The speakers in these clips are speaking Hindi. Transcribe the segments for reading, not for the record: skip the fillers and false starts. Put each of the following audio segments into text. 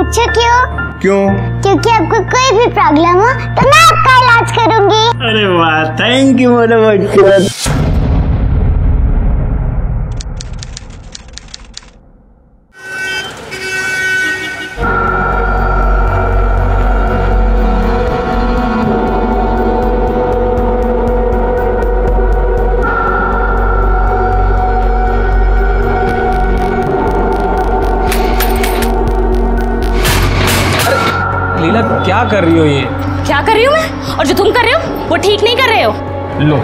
अच्छा क्यों? क्यों? क्योंकि आपको कोई भी प्रॉब्लम हो तो मैं आपका इलाज करूंगी। अरे वाह, थैंक यू मेरे बच्चे। लीला क्या कर रही हो ये? क्या कर रही हूँ मैं? और जो तुम कर रहे हो वो ठीक नहीं कर रहे हो। लो,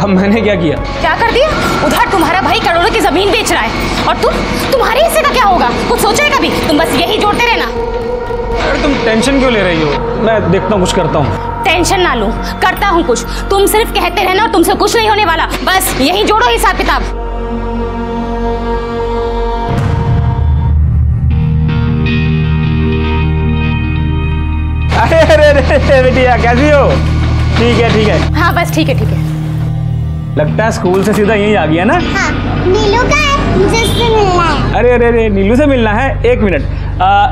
अब मैंने क्या किया? क्या कर दिया? उधर तुम्हारा भाई करोड़ों की जमीन बेच रहा है और तुम्हारे हिस्से का क्या होगा? कुछ सोचा है कभी? तुम बस यही जोड़ते रहना। अरे तुम टेंशन क्यों ले रही हो? मैं देखता हूँ, कुछ करता हूँ। टेंशन ना लूं, करता हूँ कुछ। तुम सिर्फ कहते रहना और तुमसे कुछ नहीं होने वाला। बस यही जोड़ो हिसाब किताब। अरे बेटिया कैसी हो? ठीक है। हाँ बस ठीक है। लगता है स्कूल से सीधा यहीं आ गया ना? हाँ, नीलू का है, मुझे उससे मिलना है। अरे नीलू से मिलना है? एक मिनट।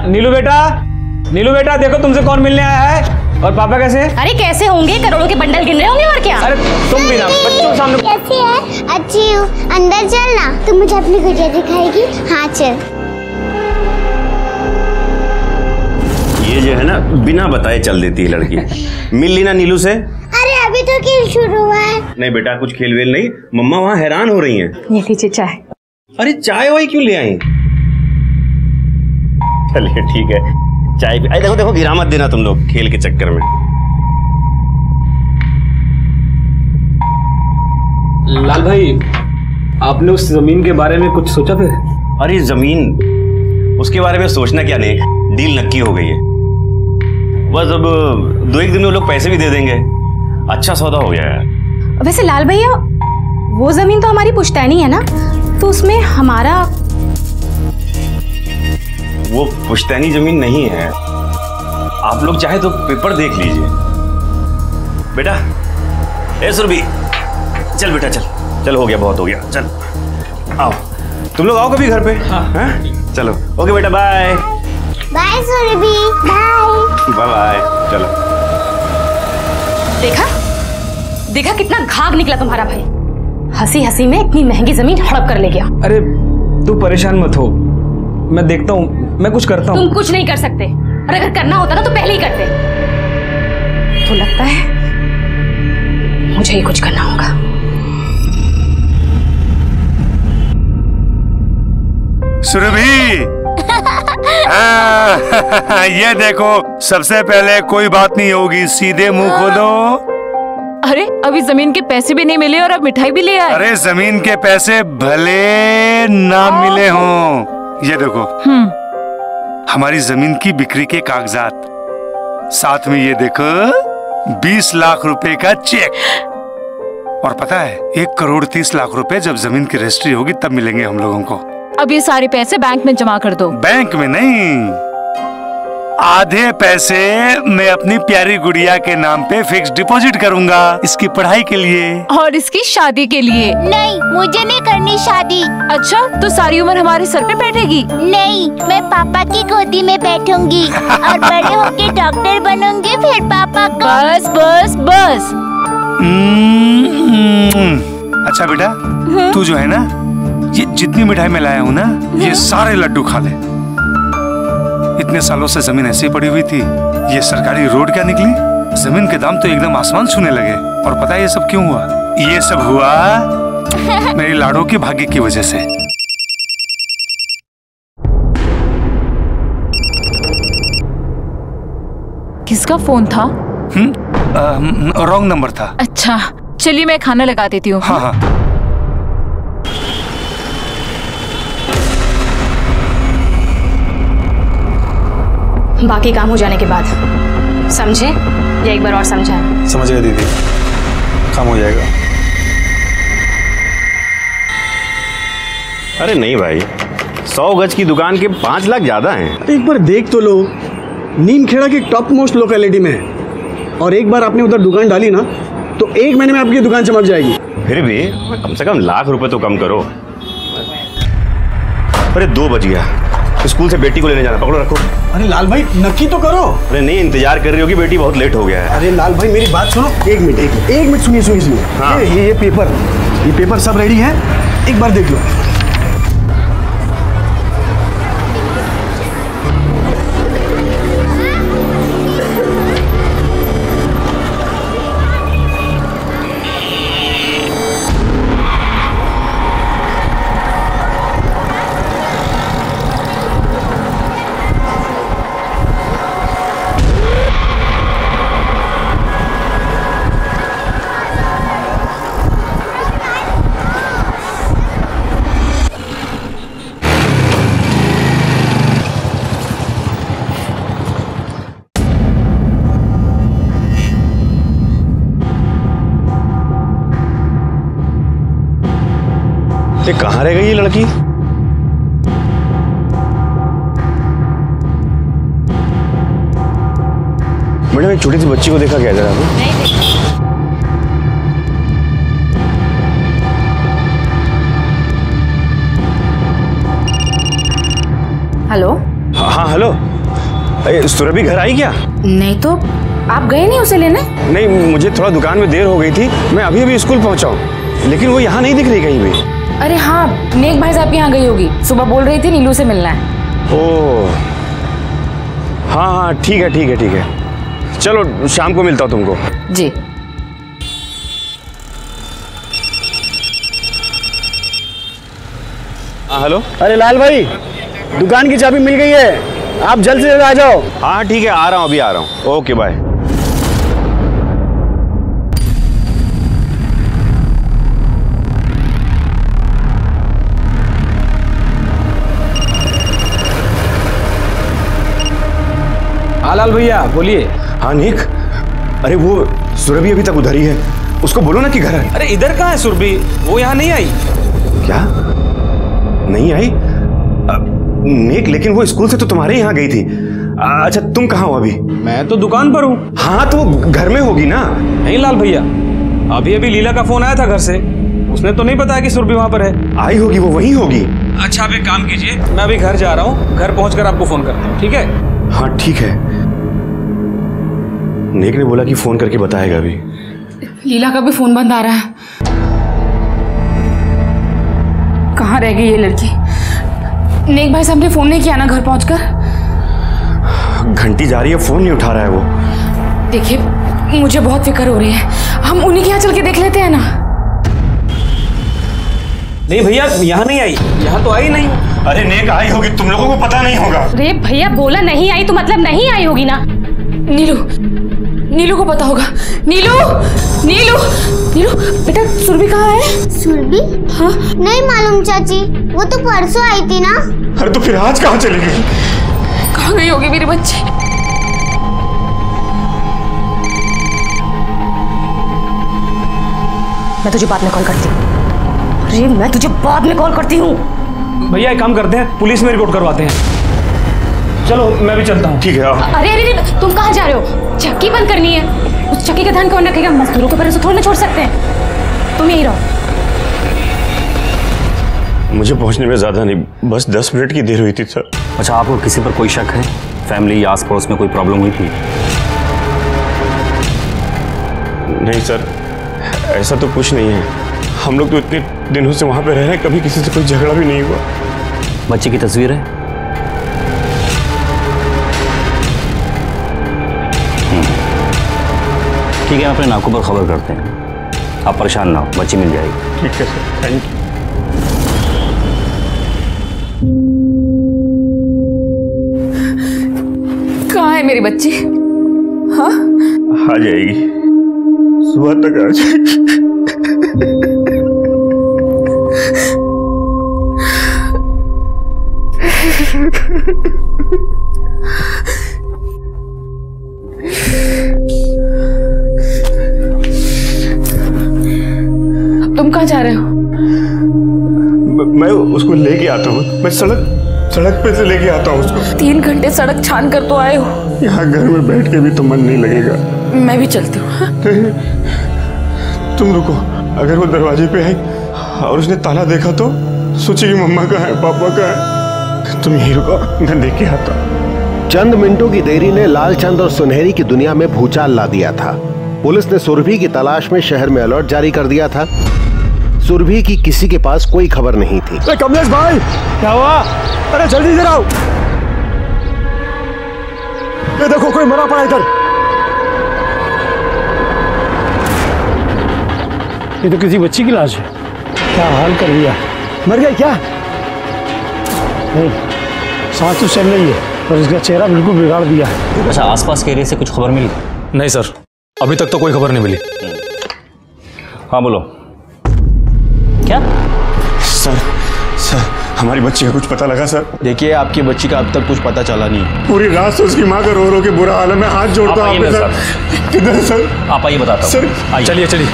नीलू बेटा देखो तुमसे कौन मिलने आया है। और पापा कैसे हैं? अरे कैसे होंगे? करोड़ों के बंडल गिन रहे होंगे और क्या। अरे तुम भी ना बच्चों के सामने। कैसी है? अच्छी हूँ। अंदर चलना, तू मुझे अपनी गुड़िया दिखाएगी। हाँ चल। ये जो है ना, बिना बताए चल देती है लड़की। मिल ली ना नीलू से? अरे अभी तो खेल शुरू हुआ है। नहीं बेटा, कुछ खेल वेल नहीं। मम्मा वहाँ हैरान हो रही हैं। ये लीजिए चाय। अरे चाय वाई क्यों ले आई? चलिए ठीक है, चाय भी। देखो गिरा मत देना तुम लोग खेल के चक्कर में। लाल भाई, आपने उस जमीन के बारे में कुछ सोचा फिर? अरे जमीन, उसके बारे में सोचना क्या नहीं, डील नक्की हो गई है। बस अब 2-1 दिन में लोग पैसे भी दे देंगे। अच्छा सौदा हो गया है। वैसे लाल भैया, वो जमीन तो हमारी पुश्तैनी है ना, तो उसमें हमारा। वो पुश्तैनी जमीन नहीं है। आप लोग चाहे तो पेपर देख लीजिए। बेटा ए सुरभि, चल बेटा चल हो गया, बहुत हो गया। चल आओ, तुम लोग आओ कभी घर पे। हाँ? चलो ओके बेटा, bye bye Surabhi, bye bye. चलो। देखा कितना घाघ निकला तुम्हारा भाई। हंसी हंसी में इतनी महंगी जमीन हड़प कर ले गया। अरे तू परेशान मत हो, मैं देखता हूँ, मैं कुछ करता हूँ। तुम कुछ नहीं कर सकते, और अगर करना होता ना तो पहले ही करते। तो लगता है मुझे ही कुछ करना होगा। सुरभि, ये देखो, सबसे पहले कोई बात नहीं होगी, सीधे मुंह खोलो। अरे अभी जमीन के पैसे भी नहीं मिले और अब मिठाई भी ले आए। अरे जमीन के पैसे भले ना मिले हों, ये देखो हमारी जमीन की बिक्री के कागजात, साथ में ये देखो 20 लाख रुपए का चेक। और पता है 1,30 लाख रुपए जब जमीन की रजिस्ट्री होगी तब मिलेंगे हम लोगों को। अब ये सारे पैसे बैंक में जमा कर दो। बैंक में नहीं, आधे पैसे मैं अपनी प्यारी गुड़िया के नाम पे फिक्स डिपॉजिट करूंगा, इसकी पढ़ाई के लिए और इसकी शादी के लिए। नहीं, मुझे नहीं करनी शादी। अच्छा, तो सारी उम्र हमारे सर पे बैठेगी? नहीं, मैं पापा की गोदी में बैठूंगी और बड़े होके डॉक्टर बनूंगी, फिर पापा को। बस बस बस। अच्छा बेटा, तू जो है ना, ये जितनी मिठाई मैं लाया हूँ ना, ये सारे लड्डू खा ले। इतने सालों से जमीन ऐसे ही पड़ी हुई थी, ये सरकारी रोड क्या निकली? जमीन के दाम तो एकदम आसमान छूने लगे। और पता है ये सब क्यों हुआ? ये सब हुआ मेरी लाडो के भाग्य की वजह से। किसका फोन था? रॉन्ग नंबर था। अच्छा चलिए, मैं खाना लगा देती हूँ। हाँ। बाकी काम हो जाने के बाद समझे या एक बार और समझाएं? समझ गया दीदी, काम हो जाएगा। अरे नहीं भाई, 100 गज की दुकान के 5 लाख ज्यादा हैं। एक बार देख तो लो, नीमखेड़ा की टॉप मोस्ट लोकेलिटी में है, और एक बार आपने उधर दुकान डाली ना तो 1 महीने में आपकी दुकान चमक जाएगी। फिर भी कम से कम लाख रुपए तो कम करो। अरे 2 बज गया, स्कूल से बेटी को लेने जाना। पकड़ो, रखो। अरे लाल भाई नक्की तो करो। अरे नहीं, इंतजार कर रही होगी बेटी, बहुत लेट हो गया है। अरे लाल भाई मेरी बात सुनो, एक मिनट सुनिए। हाँ। ये पेपर सब रेडी है, एक बार देख लो। ये कहाँ रह गई ये लड़की? मैडम एक छोटी सी बच्ची को देखा क्या इधर आपने? नहीं देखा। हेलो। हाँ हेलो, सुरभि घर आई क्या? नहीं तो आप गए नहीं उसे लेने? नहीं, मुझे थोड़ा दुकान में देर हो गई थी, मैं अभी अभी स्कूल पहुंचा हूँ, लेकिन वो यहाँ नहीं दिख रही कहीं भी। अरे हाँ, नेक भाई साहब यहाँ गई होगी, सुबह बोल रही थी नीलू से मिलना है। ओह हाँ, ठीक है, चलो शाम को मिलता हूँ तुमको। जी। हाँ हेलो। अरे लाल भाई, दुकान की चाबी मिल गई है, आप जल्द से जल्द आ जाओ। हाँ ठीक है, आ रहा हूँ, अभी आ रहा हूँ। Okay bye. लाल भैया बोलिए। हाँ निक, अरे वो सुरभि अभी तक उधर ही है, उसको बोलो ना कि घर है। अरे इधर कहाँ है सुरभि? वो यहाँ नहीं आई। क्या नहीं आई? निक, लेकिन वो स्कूल से तो तुम्हारे यहाँ गई थी। अच्छा तुम कहाँ हो अभी? मैं तो दुकान पर हूँ। हाँ तो वो घर में होगी ना। नहीं लाल भैया, अभी अभी लीला का फोन आया था घर से, उसने तो नहीं बताया कि सुरभि वहाँ पर है। आई होगी, वो वहीं होगी। अच्छा आप एक काम कीजिए, मैं अभी घर जा रहा हूँ, घर पहुँचकर आपको फोन करता हूँ, ठीक है? हाँ ठीक है। नेक ने बोला कि फोन करके बताएगा अभी। लीला का भी फोन बंद आ रहा है। कहाँ रह गई ये लड़की? नेक भाई साहब ने फोन नहीं किया ना घर पहुंचकर? घंटी जा रही है, फोन नहीं उठा रहा है वो। देखिए मुझे बहुत फिक्र हो रही है, हम उन्हीं के यहाँ चल के देख लेते हैं ना। नहीं भैया, यहाँ नहीं आई, यहाँ तो आई नहीं। अरे नेक आई होगी, तुम लोगों को पता नहीं होगा। अरे भैया बोला नहीं आई तो मतलब नहीं आई होगी ना। नीलू को पता होगा। नीलू बेटा, सुरभि कहाँ है? सुरभि? हाँ नहीं मालूम चाची, वो तो परसों आई थी ना। अरे तो फिर आज कहाँ चली गई? कहाँ गई होगी मेरी बच्ची? मैं तुझे बाद में कॉल करती हूँ। अरे मैं तुझे बाद में कॉल करती हूँ। भैया एक काम करते हैं, पुलिस में रिपोर्ट करवाते हैं। चलो मैं भी चलता हूँ। ठीक है। अरे तुम कहाँ जा रहे हो? चक्की बंद करनी है, उस चक्की का ध्यान कौन रखेगा? मजदूरों के भरोसे थोड़ी ना छोड़ सकते हैं। तुम यहीं रहो। मुझे पहुंचने में ज्यादा नहीं, बस 10 मिनट की देर हुई थी सर। अच्छा, आपको किसी पर कोई शक है? फैमिली या आस पड़ोस में कोई प्रॉब्लम हुई थी? नहीं सर, ऐसा तो कुछ नहीं है। हम लोग तो इतने दिनों से वहां पे रह रहे हैं, कभी किसी से कोई झगड़ा भी नहीं हुआ। बच्चे की तस्वीर है? ठीक है, अपने नाकों पर खबर करते हैं। आप परेशान ना हो, बच्ची मिल जाएगी। ठीक है सर, थैंक यू। कहाँ है मेरी बच्ची? हाँ आ जाएगी, सुबह तक आ जाएगी। तुम कहाँ जा रहे हो? मैं उसको लेके आता हूँ, मैं सड़क पे से लेके आता हूँ उसको। 3 घंटे सड़क छान कर तो आए हो, यहाँ घर में बैठ के भी तो मन नहीं लगेगा। मैं भी चलती हूँ। हाँ? तुम रुको, अगर वो दरवाजे पे आई और उसने ताला देखा तो सोचेगी मम्मा कहाँ है, पापा कहाँ है, तुम यहीं रुको, मैं देख के आता हूं। चंद मिनटों की देरी ने लालचंद और सुनहरी की दुनिया में भूचाल ला दिया था। पुलिस ने सुरभि की तलाश में शहर में अलर्ट जारी कर दिया था। सुरभि की किसी के पास कोई खबर नहीं थी। कमलेश भाई, क्या हुआ? अरे जल्दी इधर आओ। ये देखो, कोई मरा पड़ा इधर। ये तो किसी बच्ची की लाश है। क्या हाल कर दिया। मर गई क्या? नहीं, सांस तो चल रही है पर इसका चेहरा बिल्कुल बिगाड़ दिया है। अच्छा, आसपास के एरिया से कुछ खबर मिली? नहीं सर, अभी तक तो कोई खबर नहीं मिली। हाँ बोलो। क्या? सर हमारी बच्ची का कुछ पता लगा सर? देखिए, आपकी बच्ची का अब तक कुछ पता चला नहीं। पूरी रात तो उसकी माँ का रो के बुरा हाल है। मैं हाथ जोड़ता हूँ आपके सर। किधर सर? आप आइए, बताता हूँ सर। चलिए चलिए।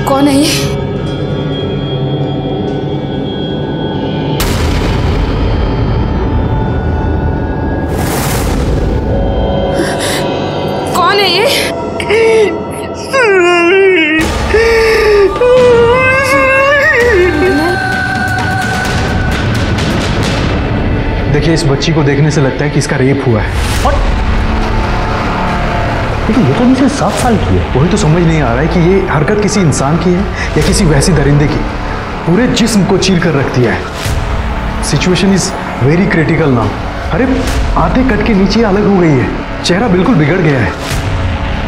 कौन है ये? कौन है ये? देखिए, इस बच्ची को देखने से लगता है कि इसका रेप हुआ है। लेकिन ये तो अभी से 7 साल की है। वही तो समझ नहीं आ रहा है कि ये हरकत किसी इंसान की है या किसी वैसी दरिंदे की। पूरे जिस्म को चीर कर रख दिया है। Situation is very critical now. अरे आधे कट के नीचे अलग हो गई है, चेहरा बिल्कुल बिगड़ गया है।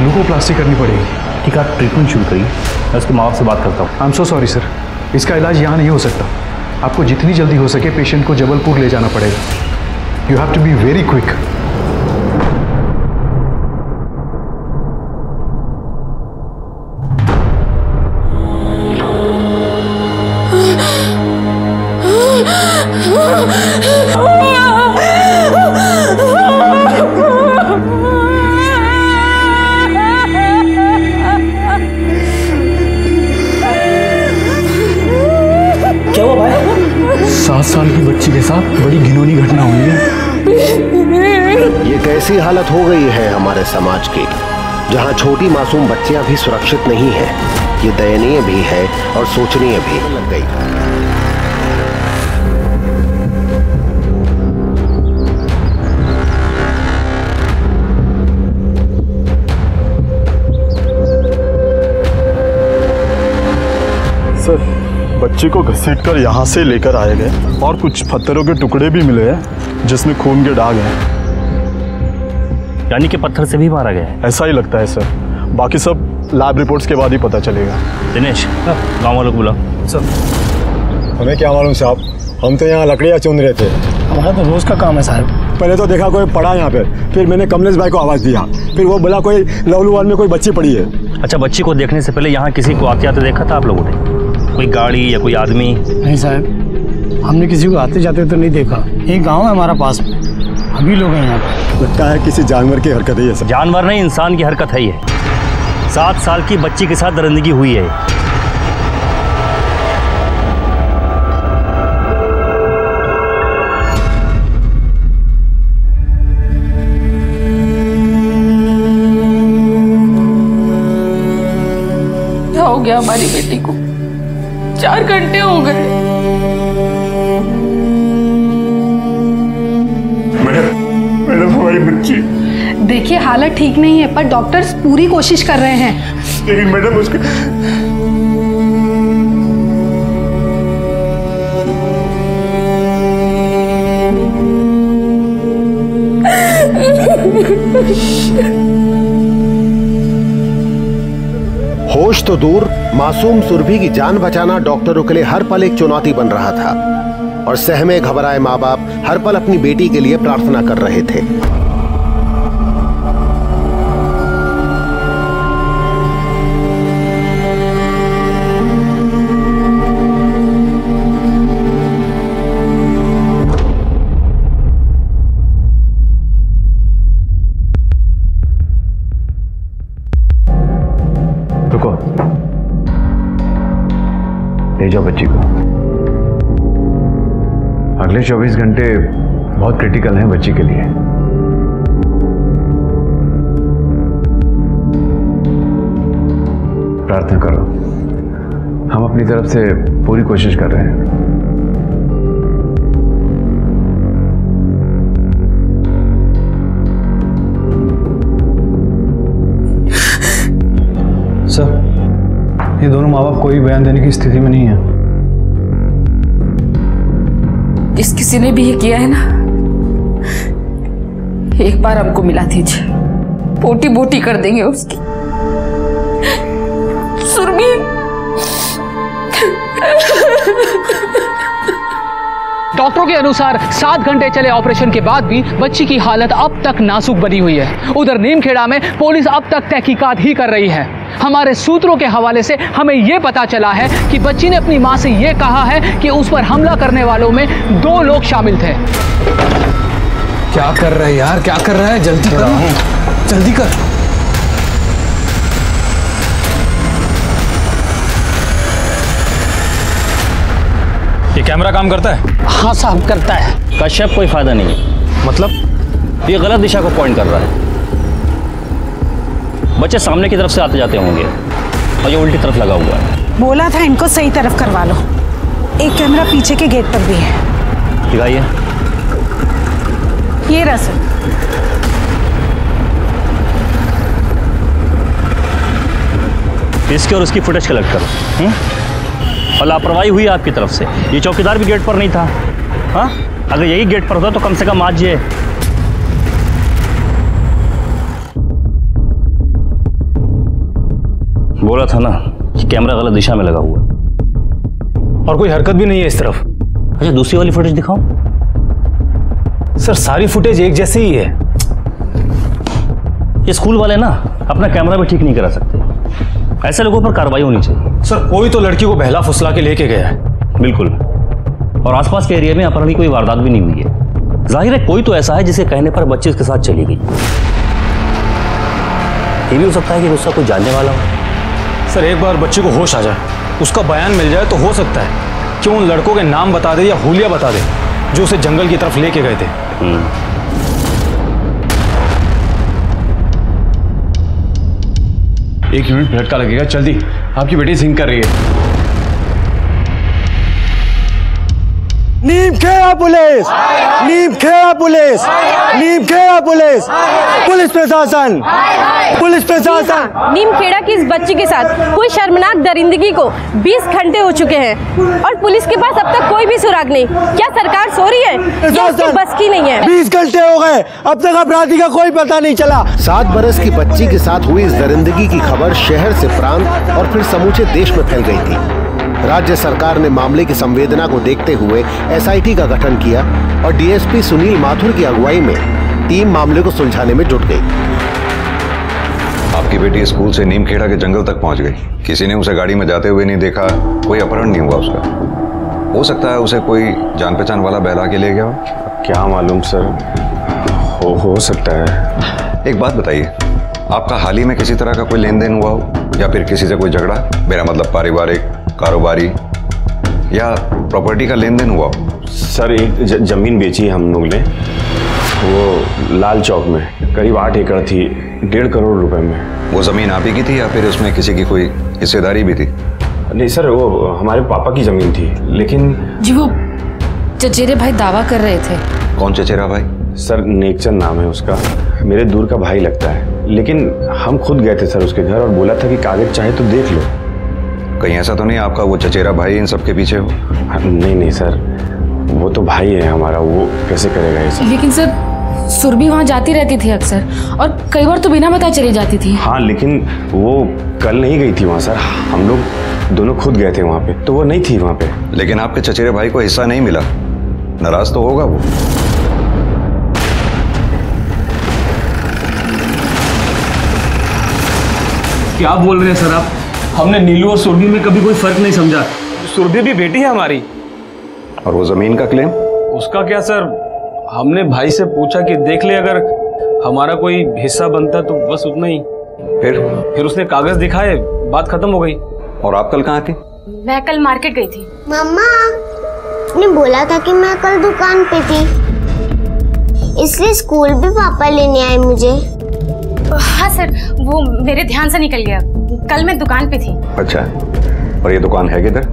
लुकोप्लास्टी करनी पड़ेगी। ठीक है, आप ट्रीटमेंट शुरू करिए, मैं उसके माँ बाप से बात करता हूँ। I am so sorry sir, इसका इलाज यहाँ नहीं हो सकता। आपको जितनी जल्दी हो सके पेशेंट को जबलपुर ले जाना पड़ेगा। You have to be very quick. क्या हुआ भाई? 7 साल की बच्ची के साथ बड़ी घिनौनी घटना हुई है। ये कैसी हालत हो गई है हमारे समाज की, जहाँ छोटी मासूम बच्चियां भी सुरक्षित नहीं है। ये दयनीय भी है और सोचनीय भी लग गई। बच्ची को घसीटकर यहाँ से लेकर आए गए और कुछ पत्थरों के टुकड़े भी मिले हैं जिसमें खून के दाग हैं। यानी कि पत्थर से भी मारा गया है? ऐसा ही लगता है सर, बाकी सब लैब रिपोर्ट्स के बाद ही पता चलेगा। दिनेश, गाँव वालों को बुला। सर हमें क्या मालूम साहब, हम तो यहाँ लकड़ियाँ चुन रहे थे। हमारा तो रोज का काम है साहब। पहले तो देखा कोई पड़ा यहाँ पे, फिर मैंने कमलेश भाई को आवाज़ दिया, फिर वो बोला कोई लवलूवाल में कोई बच्ची पड़ी है। अच्छा, बच्ची को देखने से पहले यहाँ किसी को आते आते देखा था आप लोगों ने? कोई गाड़ी या कोई आदमी? नहीं साहब, हमने किसी को आते जाते तो नहीं देखा। एक गांव है हमारा पास में, अभी लोग हैं यहाँ पे। लगता है किसी जानवर की हरकत है ये सब। जानवर नहीं, इंसान की हरकत है ये। 7 साल की बच्ची के साथ दरिंदगी हुई है। क्या हो गया हमारी बेटी को? 4 घंटे हो गए। मैडम हमारी बच्ची। देखिए, हालत ठीक नहीं है पर डॉक्टर्स पूरी कोशिश कर रहे हैं। लेकिन मैडम उसके होश तो दूर, मासूम सुरभि की जान बचाना डॉक्टरों के लिए हर पल एक चुनौती बन रहा था और सहमे घबराए माँ बाप हर पल अपनी बेटी के लिए प्रार्थना कर रहे थे। जाओ बच्ची को। अगले 24 घंटे बहुत क्रिटिकल हैं बच्ची के लिए। प्रार्थना करो, हम अपनी तरफ से पूरी कोशिश कर रहे हैं। सर, ये दोनों माँ बाप कोई बयान देने की स्थिति में नहीं है। जिस किसी ने भी ये किया है ना, एक बार हमको मिला दीजिए, बोटी बोटी कर देंगे उसकी। सुरभि, डॉक्टरों के अनुसार 7 घंटे चले ऑपरेशन के बाद भी बच्ची की हालत अब तक नाजुक बनी हुई है। उधर नीमखेड़ा में पुलिस अब तक तहकीकात ही कर रही है। हमारे सूत्रों के हवाले से हमें यह पता चला है कि बच्ची ने अपनी मां से यह कहा है कि उस पर हमला करने वालों में 2 लोग शामिल थे। क्या कर रहा है यार, क्या कर रहा है? जल्दी कर, जल्दी कर। ये कैमरा काम करता है? हाँ साहब करता है। कश्यप कोई फायदा नहीं है। मतलब ये गलत दिशा को पॉइंट कर रहा है। बच्चे सामने की तरफ से आते जाते होंगे और ये उल्टी तरफ लगा हुआ है। बोला था इनको सही तरफ करवा लो। एक कैमरा पीछे के गेट पर भी है। दिखाइए। ये रहा सर। इसकी और उसकी फुटेज कलेक्ट करो। और लापरवाही हुई आपकी तरफ से। ये चौकीदार भी गेट पर नहीं था। हाँ, अगर यही गेट पर होता तो कम से कम आज ये बोला था ना कि कैमरा गलत दिशा में लगा हुआ। और कोई हरकत भी नहीं है इस तरफ। अच्छा, दूसरी वाली फुटेज दिखाओ। सर, सारी फुटेज एक जैसी ही है। ये स्कूल वाले ना अपना कैमरा भी ठीक नहीं करा सकते। ऐसे लोगों पर कार्रवाई होनी चाहिए। सर, कोई तो लड़की को बहला फुसला के लेके गया है। बिल्कुल। और आसपास के एरिया में अपहरण की कोई वारदात भी नहीं हुई है। जाहिर है कोई तो ऐसा है जिसे कहने पर बच्ची उसके साथ चली गई। ये भी हो सकता है कि उसका कोई जानने वाला हो। सर, एक बार बच्चे को होश आ जाए, उसका बयान मिल जाए तो हो सकता है कि उन लड़कों के नाम बता दे या हुलिया बता दे जो उसे जंगल की तरफ लेके गए थे। 1 मिनट झटका लगेगा। जल्दी, आपकी बेटी सिंग कर रही है। Neemkheda police, Neemkheda police, Neemkheda police, police प्रशासन, पुलिस प्रशासन। नीमखेड़ा की इस बच्ची के साथ हुई शर्मनाक दरिंदगी को 20 घंटे हो चुके हैं और पुलिस के पास अब तक कोई भी सुराग नहीं। क्या सरकार सो रही है? ये उसकी बस की नहीं है। 20 घंटे हो गए, अब तक अपराधी का कोई पता नहीं चला। 7 बरस की बच्ची के साथ हुई इस दरिंदगी की खबर शहर से प्रांत और फिर समूचे देश में फैल गई थी। राज्य सरकार ने मामले की संवेदना को देखते हुए एसआईटी का गठन किया और डीएसपी सुनील माथुर की अगुवाई में टीम मामले को सुलझाने में जुट गई। आपकी बेटी स्कूल से नीमखेड़ा के जंगल तक पहुंच गई। किसी ने उसे गाड़ी में जाते हुए नहीं देखा, कोई अपहरण नहीं हुआ उसका। हो सकता है उसे कोई जान पहचान वाला बहला के ले गया हो। क्या मालूम सर, हो सकता है। एक बात बताइए, आपका हाल ही में किसी तरह का कोई लेन देन हुआ हो या फिर किसी से कोई झगड़ा? मेरा मतलब पारिवारिक, कारोबारी या प्रॉपर्टी का लेन देन हुआ हो? सर, एक जमीन बेची हम लोग ने, वो लाल चौक में, करीब 8 एकड़ थी, 1.5 करोड़ रुपए में। वो जमीन आप ही की थी या फिर उसमें किसी की कोई हिस्सेदारी भी थी? नहीं सर, वो हमारे पापा की जमीन थी। लेकिन जी वो चचेरे भाई दावा कर रहे थे। कौन चचेरा भाई? सर, नेकचंद नाम है उसका, मेरे दूर का भाई लगता है। लेकिन हम खुद गए थे सर उसके घर और बोला था कि कागज चाहे तो देख लो। कहीं ऐसा तो नहीं आपका वो चचेरा भाई इन सब के पीछे हो? नहीं सर, वो तो भाई है हमारा, वो कैसे करेगा ये सब? लेकिन सर, सुरभि वहाँ जाती रहती थी अक्सर और कई बार तो बिना बताए चली जाती थी। हाँ, लेकिन वो कल नहीं गई थी वहाँ सर, हम लोग दोनों खुद गए थे वहाँ पे, तो वो नहीं थी वहाँ पे। लेकिन आपके चचेरे भाई को हिस्सा नहीं मिला, नाराज तो होगा वो। क्या बोल रहे हैं सर आप? हमने नीलू और सुरभि में कभी कोई फर्क नहीं समझा। सुरभि भी बेटी है हमारी। और वो जमीन का क्लेम? उसका क्या सर, हमने भाई से पूछा कि देख ले अगर हमारा कोई हिस्सा बनता तो बस उतना ही। फिर उसने कागज दिखाए, बात खत्म हो गई। और आप कल कहाँ थी? मैं कल मार्केट गई थी। मम्मा ने बोला था कि मैं कल दुकान पे थी, इसलिए स्कूल भी पापा लेने आए मुझे। हाँ सर, वो मेरे ध्यान से निकल गया। कल मैं दुकान पे थी। अच्छा, और ये दुकान है किधर?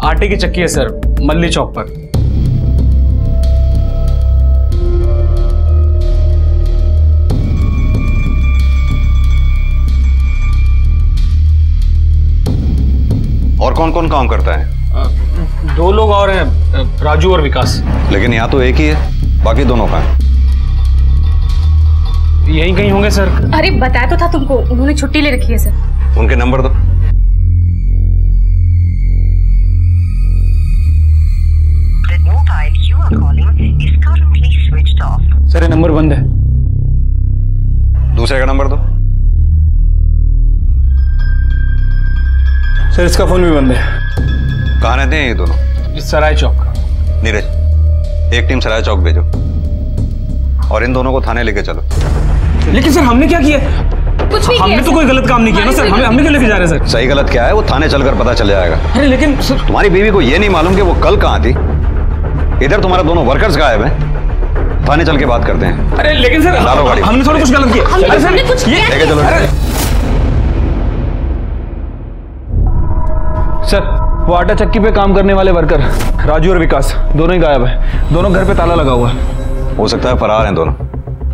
आटे की चक्की है सर, मल्ली चौक पर। और कौन कौन काम करता है? 2 लोग और हैं, राजू और विकास। लेकिन यहाँ तो एक ही है, बाकी दोनों कहाँ हैं? यहीं कहीं होंगे सर। अरे बताया तो था तुमको, उन्होंने छुट्टी ले रखी है सर। उनके नंबर दो। सर ये नंबर बंद है। दूसरे का नंबर दो। सर इसका फोन भी बंद है। कहाँ रहते हैं ये दोनों? सराय चौक। नीरज, एक टीम सराय चौक भेजो और इन दोनों को थाने लेके चलो। लेकिन सर हमने क्या किया? कुछ भी हमने तो कोई गलत काम नहीं किया ना सर। हमने क्यों लेके जा रहे हैं सर? सही गलत क्या है वो थाने चलकर पता चल जाएगा। अरे लेकिन सर, तुम्हारी बीवी को ये नहीं मालूम कि वो कल कहाँ थी? इधर तुम्हारे दोनों वर्कर्स गायब हैं। थाने चल के बात करते हैं। अरे लेकिन सर हमने थोड़ा कुछ गलत किया। हमने कुछ लेके चलो। सर वो आटा चक्की पे काम करने वाले वर्कर राजू और विकास दोनों ही गायब है। दोनों घर पे ताला लगा हुआ है। हो सकता है फरार हैं दोनों।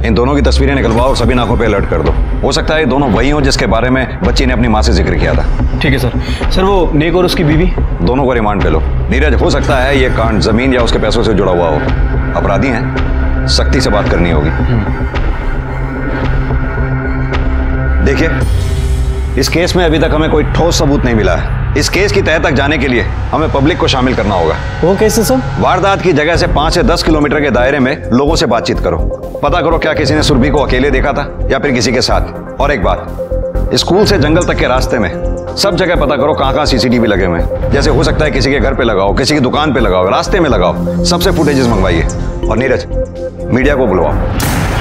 इन दोनों की तस्वीरें निकलवाओ और सभी नाकों पे अलर्ट कर दो। हो सकता है ये दोनों वही हों जिसके बारे में बच्ची ने अपनी माँ से जिक्र किया था। ठीक है सर। सर वो नेक और उसकी बीवी दोनों को रिमांड पे लो। नीरज, हो सकता है ये कांड जमीन या उसके पैसों से जुड़ा हुआ हो। अपराधी हैं, सख्ती से बात करनी होगी। देखिए, इस केस में अभी तक हमें कोई ठोस सबूत नहीं मिला है। इस केस की तह तक जाने के लिए हमें पब्लिक को शामिल करना होगा। वो कैसे सर? वारदात की जगह से 5 से 10 किलोमीटर के दायरे में लोगों से बातचीत करो। पता करो क्या किसी ने सुरभि को अकेले देखा था या फिर किसी के साथ। और एक बात, स्कूल से जंगल तक के रास्ते में सब जगह पता करो कहाँ कहाँ सीसीटीवी लगे हुए हैं। जैसे हो सकता है किसी के घर पे लगाओ, किसी की दुकान पे लगाओ, रास्ते में लगाओ। सबसे फुटेजेस मंगवाइए। और नीरज, मीडिया को बुलवाओ।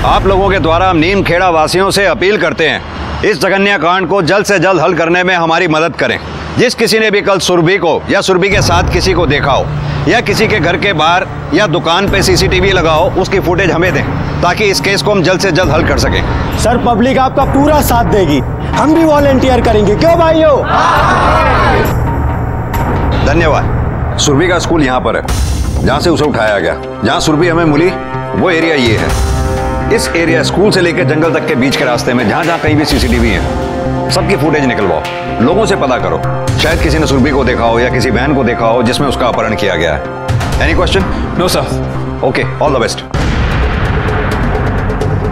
आप लोगों के द्वारा हम नीमखेड़ा वासियों से अपील करते हैं, इस जघन्य कांड को जल्द से जल्द हल करने में हमारी मदद करें। जिस किसी ने भी कल सुरभि को या सुरभि के साथ किसी को देखा हो या किसी के घर के बाहर या दुकान पे सीसीटीवी लगाओ, उसकी फुटेज हमें दें ताकि इस केस को हम जल्द से जल्द हल कर सकें। सर पब्लिक आपका पूरा साथ देगी, हम भी वॉलंटियर करेंगे। क्यों भाइयों? धन्यवाद। सुरभि का स्कूल यहाँ पर है जहाँ से उसे उठाया गया। जहाँ सुरभि हमें मिली वो एरिया ये है। इस एरिया स्कूल से लेकर जंगल तक के बीच के रास्ते में जहाँ जहाँ कहीं भी सीसीटीवी है, सबकी फुटेज निकलवाओ। लोगों से पता करो, शायद किसी ने सुरभि को देखा हो या किसी बहन को देखा हो जिसमें उसका अपहरण किया गया है। Any question? No sir. Okay, all the best.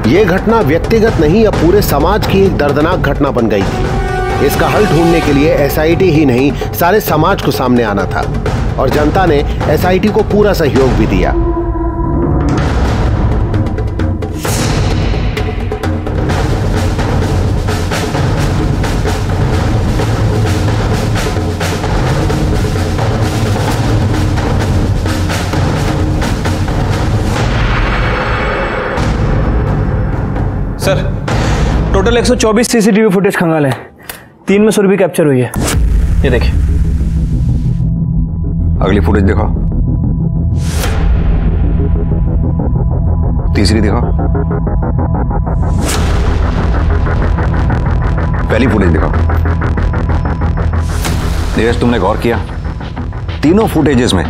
ये घटना व्यक्तिगत नहीं, अब पूरे समाज की एक दर्दनाक घटना बन गई थी। इसका हल ढूंढने के लिए एसआईटी ही नहीं, सारे समाज को सामने आना था और जनता ने एसआईटी को पूरा सहयोग भी दिया। सर टोटल 124 सीसीटीवी फुटेज खंगाल है। 3 में सुरभि कैप्चर हुई है। ये देखिए। अगली फुटेज दिखाओ। तीसरी दिखाओ। पहली फुटेज दिखाओ। नीरज, तुमने गौर किया? तीनों फुटेजेस में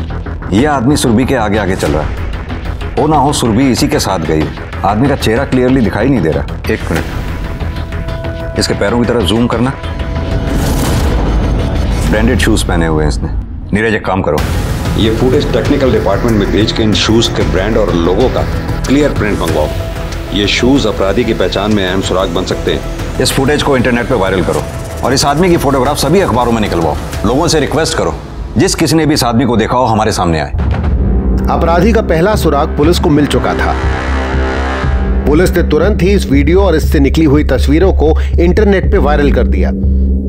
यह आदमी सुरभि के आगे आगे चल रहा है। वो ना हो सुरभि इसी के साथ गई। आदमी का चेहरा क्लियरली दिखाई नहीं दे रहा। एक मिनट, इसके पैरों की तरफ जूम करना। ब्रांडेड शूज पहने हुए हैं इसने। नीरज, एक काम करो, ये फुटेज टेक्निकल डिपार्टमेंट में भेज के इन शूज के ब्रांड और लोगों का क्लियर प्रिंट मंगवाओ। ये शूज अपराधी की पहचान में अहम सुराग बन सकते हैं। इस फुटेज को इंटरनेट पे वायरल करो और इस आदमी की फोटोग्राफ सभी अखबारों में निकलवाओ। लोगों से रिक्वेस्ट करो, जिस किसी ने भी इस आदमी को देखा हो हमारे सामने आए। अपराधी का पहला सुराग पुलिस को मिल चुका था। पुलिस ने तुरंत ही इस वीडियो और इससे निकली हुई तस्वीरों को इंटरनेट पे वायरल कर दिया।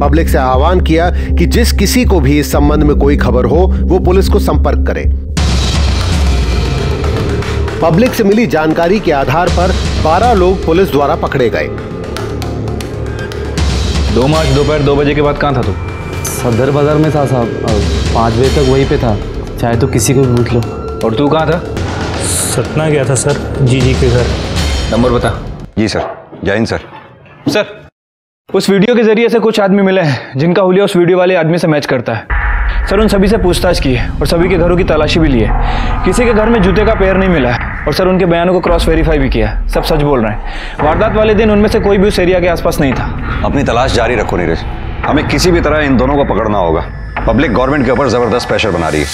पब्लिक से आह्वान किया कि जिस किसी को भी इस संबंध में कोई खबर हो वो पुलिस को संपर्क करे। पब्लिक से मिली जानकारी के आधार पर 12 लोग पुलिस द्वारा पकड़े गए। 2 मार्च दोपहर 2 बजे के बाद कहां था तू? सदर बाजार में था साहब, 5 बजे तक वहीं पे था, चाहे तो किसी को भी पूछ लो। और तू कहाँ था? सतना गया था सर, जी के घर। नंबर बता। जी सर। जय हिंद सर। सर, उस वीडियो के जरिए से कुछ आदमी मिले हैं जिनका हुलिया उस वीडियो वाले आदमी से मैच करता है। सर, उन सभी से पूछताछ की है और सभी के घरों की तलाशी भी ली है। किसी के घर में जूते का पैर नहीं मिला है और सर उनके बयानों को क्रॉस वेरीफाई भी किया है। सब सच बोल रहे हैं। वारदात वाले दिन उनमें से कोई भी उस एरिया के आसपास नहीं था। अपनी तलाश जारी रखो नीरज, हमें किसी भी तरह इन दोनों को पकड़ना होगा। पब्लिक गवर्नमेंट के ऊपर जबरदस्त प्रेशर बना रही है।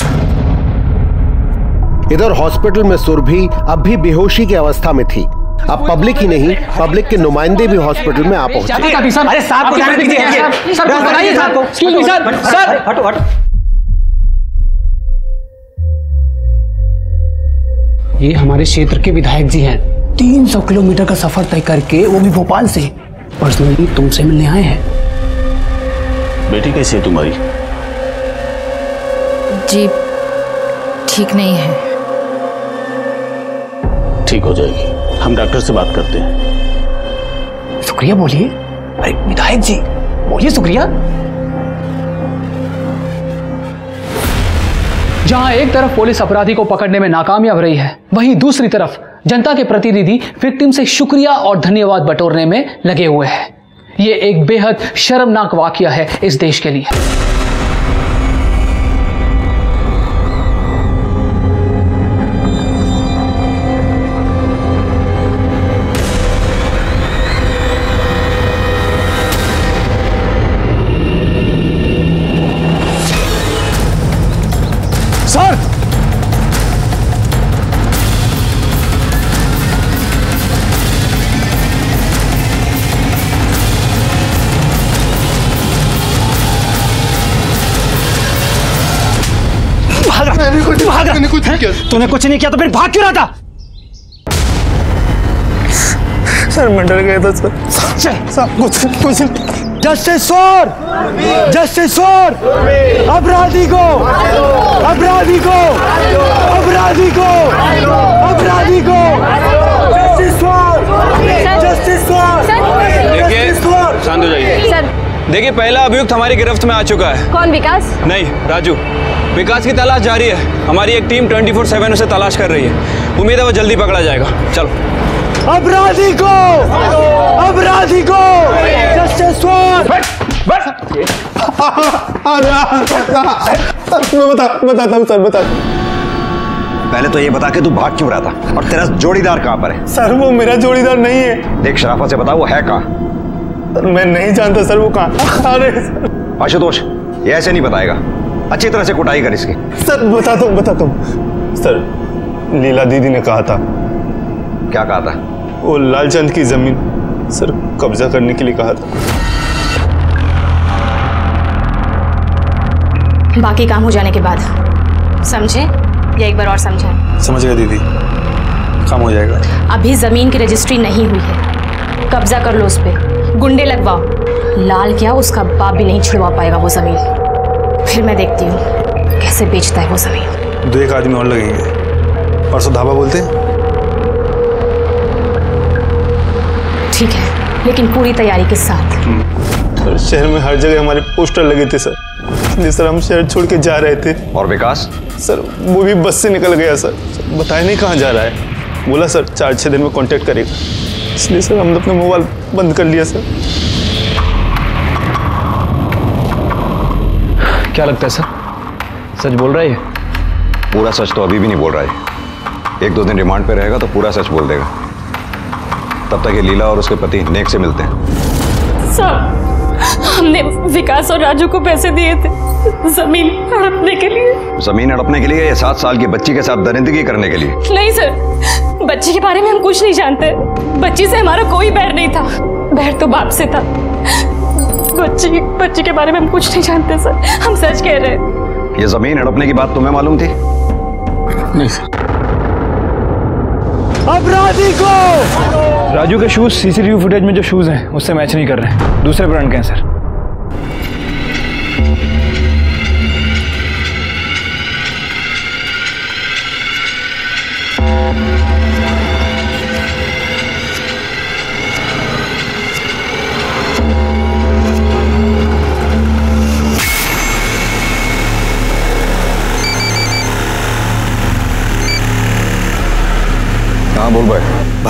इधर हॉस्पिटल में सुरभि अब भी बेहोशी की अवस्था में थी। अब पब्लिक ही नहीं, पब्लिक के नुमाइंदे भी हॉस्पिटल में आ पहुंचे। अरे साहब को जाने दीजिए, सर बताइए साहब को। सर हटो हटो। ये हमारे क्षेत्र के विधायक जी हैं। 300 किलोमीटर का सफर तय करके, वो भी भोपाल से, पर्सनली तुमसे मिलने आए हैं। बेटी कैसी है तुम्हारी? जी ठीक नहीं है। ठीक हो जाएगी, हम डॉक्टर से बात करते हैं। शुक्रिया बोलिए। अरे विधायक जी बोलिए शुक्रिया। जहां एक तरफ पुलिस अपराधी को पकड़ने में नाकामयाब रही है, वहीं दूसरी तरफ जनता के प्रतिनिधि विक्टिम से शुक्रिया और धन्यवाद बटोरने में लगे हुए हैं। ये एक बेहद शर्मनाक वाकया है इस देश के लिए। सर तूने कुछ नहीं किया तो फिर भाग क्यों रहा था? सर मैं डर गया था सर। कुछ जस्टिस फॉर अपराधी को जस्टिस फॉर। देखिए, शांत हो जाइए। देखिए, पहला अभियुक्त हमारी गिरफ्त में आ चुका है। कौन? विकास? नहीं, राजू। विकास की तलाश जारी है। हमारी एक टीम 24/7 उसे तलाश कर रही है। उम्मीद है वो जल्दी पकड़ा जाएगा। चलो। अपराधी को जस्टिस फॉर। बताता हूँ सर, बता। पहले तो ये बता के तू भाग क्यों रहा था और तेरा जोड़ीदार कहाँ पर है? सर वो मेरा जोड़ीदार नहीं है। देख, शराफत से बता वो है कहाँ? मैं नहीं जानता सर वो कहाँ। अरे आशुतोष, ये ऐसे नहीं बताएगा। अच्छी तरह से कुटाई कर इसकी। सर बताता हूँ। सर लीला दीदी ने कहा था। क्या कहा था? वो लालचंद की जमीन सर कब्जा करने के लिए कहा था। बाकी काम हो जाने के बाद समझे या एक बार और समझाएं? समझ गया दीदी, काम हो जाएगा। अभी जमीन की रजिस्ट्री नहीं हुई है, कब्जा कर लो उस पे, गुंडे लगवाओ। लाल क्या, उसका बाप भी नहीं छुड़वा पाएगा वो जमीन। फिर मैं देखती हूँ कैसे बेचता है वो जमीन। 2 आदमी और लगेंगे। परसों धाबा बोलते हैं। ठीक है, लेकिन पूरी तैयारी के साथ। सर शहर में हर जगह हमारे पोस्टर लगे थे सर, इसलिए सर हम शहर छोड़ के जा रहे थे। और विकास? सर वो भी बस से निकल गया सर, बताया नहीं कहाँ जा रहा है। बोला सर 4-6 दिन में कांटेक्ट करेगा, इसलिए सर हमने अपना मोबाइल बंद कर लिया सर। क्या लगता है सर, सच बोल रहा है? पूरा सच तो अभी भी नहीं बोल रहा है। 1-2 दिन रिमांड पे रहेगा तो पूरा सच बोल देगा। तब तक ये लीला और उसके पति नेक से मिलते हैं। सर हमने विकास और राजू को पैसे दिए थे जमीन हड़पने के लिए। जमीन हड़पने के लिए या 7 साल की बच्ची के साथ दरिंदगी करने के लिए? नहीं सर, बच्ची के बारे में हम कुछ नहीं जानते। बच्ची से हमारा कोई बैर नहीं था, बैर तो बाप से था। बच्ची के बारे में हम कुछ नहीं जानते सर, हम सच कह रहे हैं। ये जमीन हड़पने की बात तुम्हें मालूम थी? नहीं सर। अपराधी को राजू के शूज सीसीटीवी फुटेज में जो शूज हैं उससे मैच नहीं कर रहे हैं, दूसरे ब्रांड के हैं सर।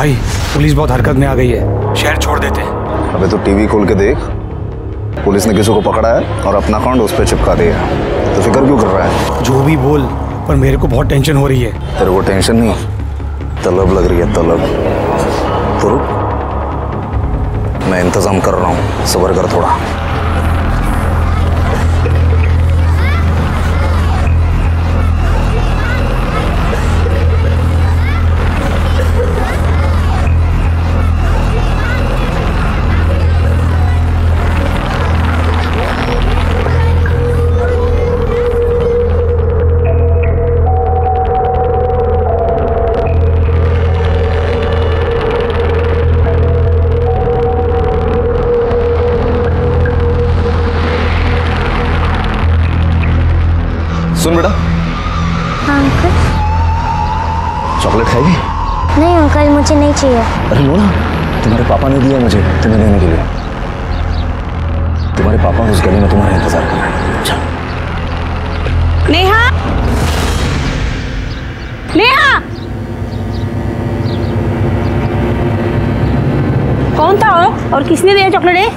भाई पुलिस बहुत हरकत में आ गई है, शहर छोड़ देते हैं। अबे तो टीवी खोल के देख, पुलिस ने किसी को पकड़ा है और अपना अकाउंट उस पर चिपका दिया। तो फिक्र क्यों कर रहा है? जो भी बोल, पर मेरे को बहुत टेंशन हो रही है। तेरे को टेंशन नहीं, तलब लग रही है, तलब। तो रुक, मैं इंतजाम कर रहा हूँ, सब्र कर थोड़ा। सुन बेटा। हाँ अंकल। चॉकलेट खाएगी? नहीं अंकल, मुझे नहीं चाहिए। अरे लो ना, तुम्हारे पापा ने दिया मुझे तुम्हें लेने के लिए। तुम्हारे पापा उस गली में तुम्हारा इंतजार कर रहे हैं। चल। नेहा, नेहा, कौन था वो और किसने दिया चॉकलेट?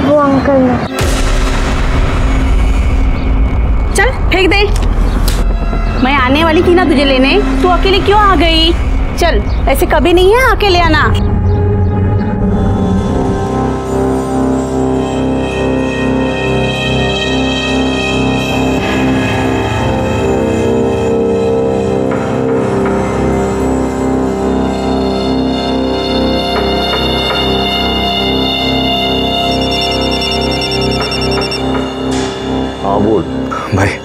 वो अंकल ने। चल फेंक दे। मैं आने वाली थी ना तुझे लेने, तू अकेले क्यों आ गई? चल, ऐसे कभी नहीं है अकेले आना। हाँ बोल भाई,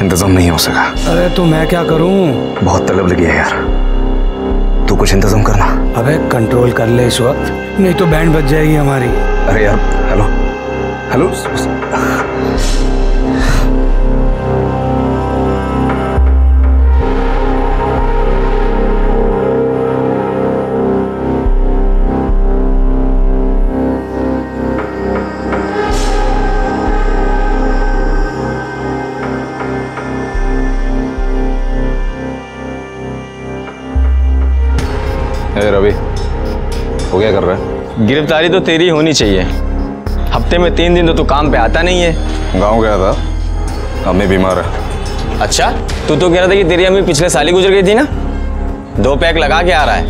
इंतजाम नहीं हो सका। अरे तो मैं क्या करूं? बहुत तलब लगी है यार, तू कुछ इंतजाम करना। अबे कंट्रोल कर ले इस वक्त, नहीं तो बैंड बज जाएगी हमारी। अरे यार, हेलो हेलो। रवि, वो क्या कर रहा है? गिरफ्तारी तो तेरी होनी चाहिए। हफ्ते में 3 दिन तो तू काम पे आता नहीं है। गांव गया था, अम्मी बीमार है। अच्छा, तू तो कह रहा था कि तेरी अम्मी पिछले साल ही गुजर गई थी ना? 2 पैक लगा के आ रहा है?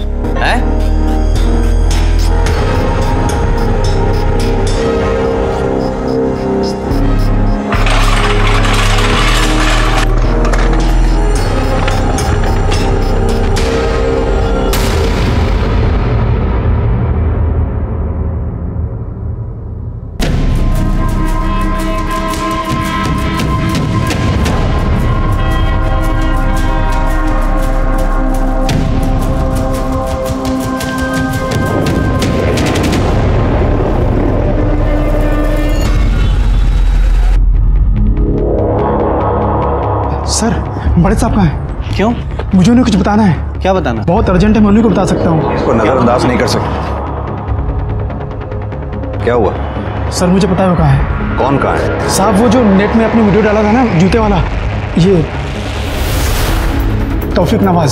सर, बड़े साहब कहाँ हैं? क्यों? मुझे उन्हें कुछ बताना है। क्या बताना? बहुत अर्जेंट है, मैं उन्हीं को बता सकता हूँ। इसको नजरअंदाज नहीं कर सकते। क्या हुआ? सर मुझे पता है वो कहाँ है। कौन कहाँ है? साहब वो जो नेट में अपनी वीडियो डाला था ना, जूते वाला, ये तौफीक नवाज।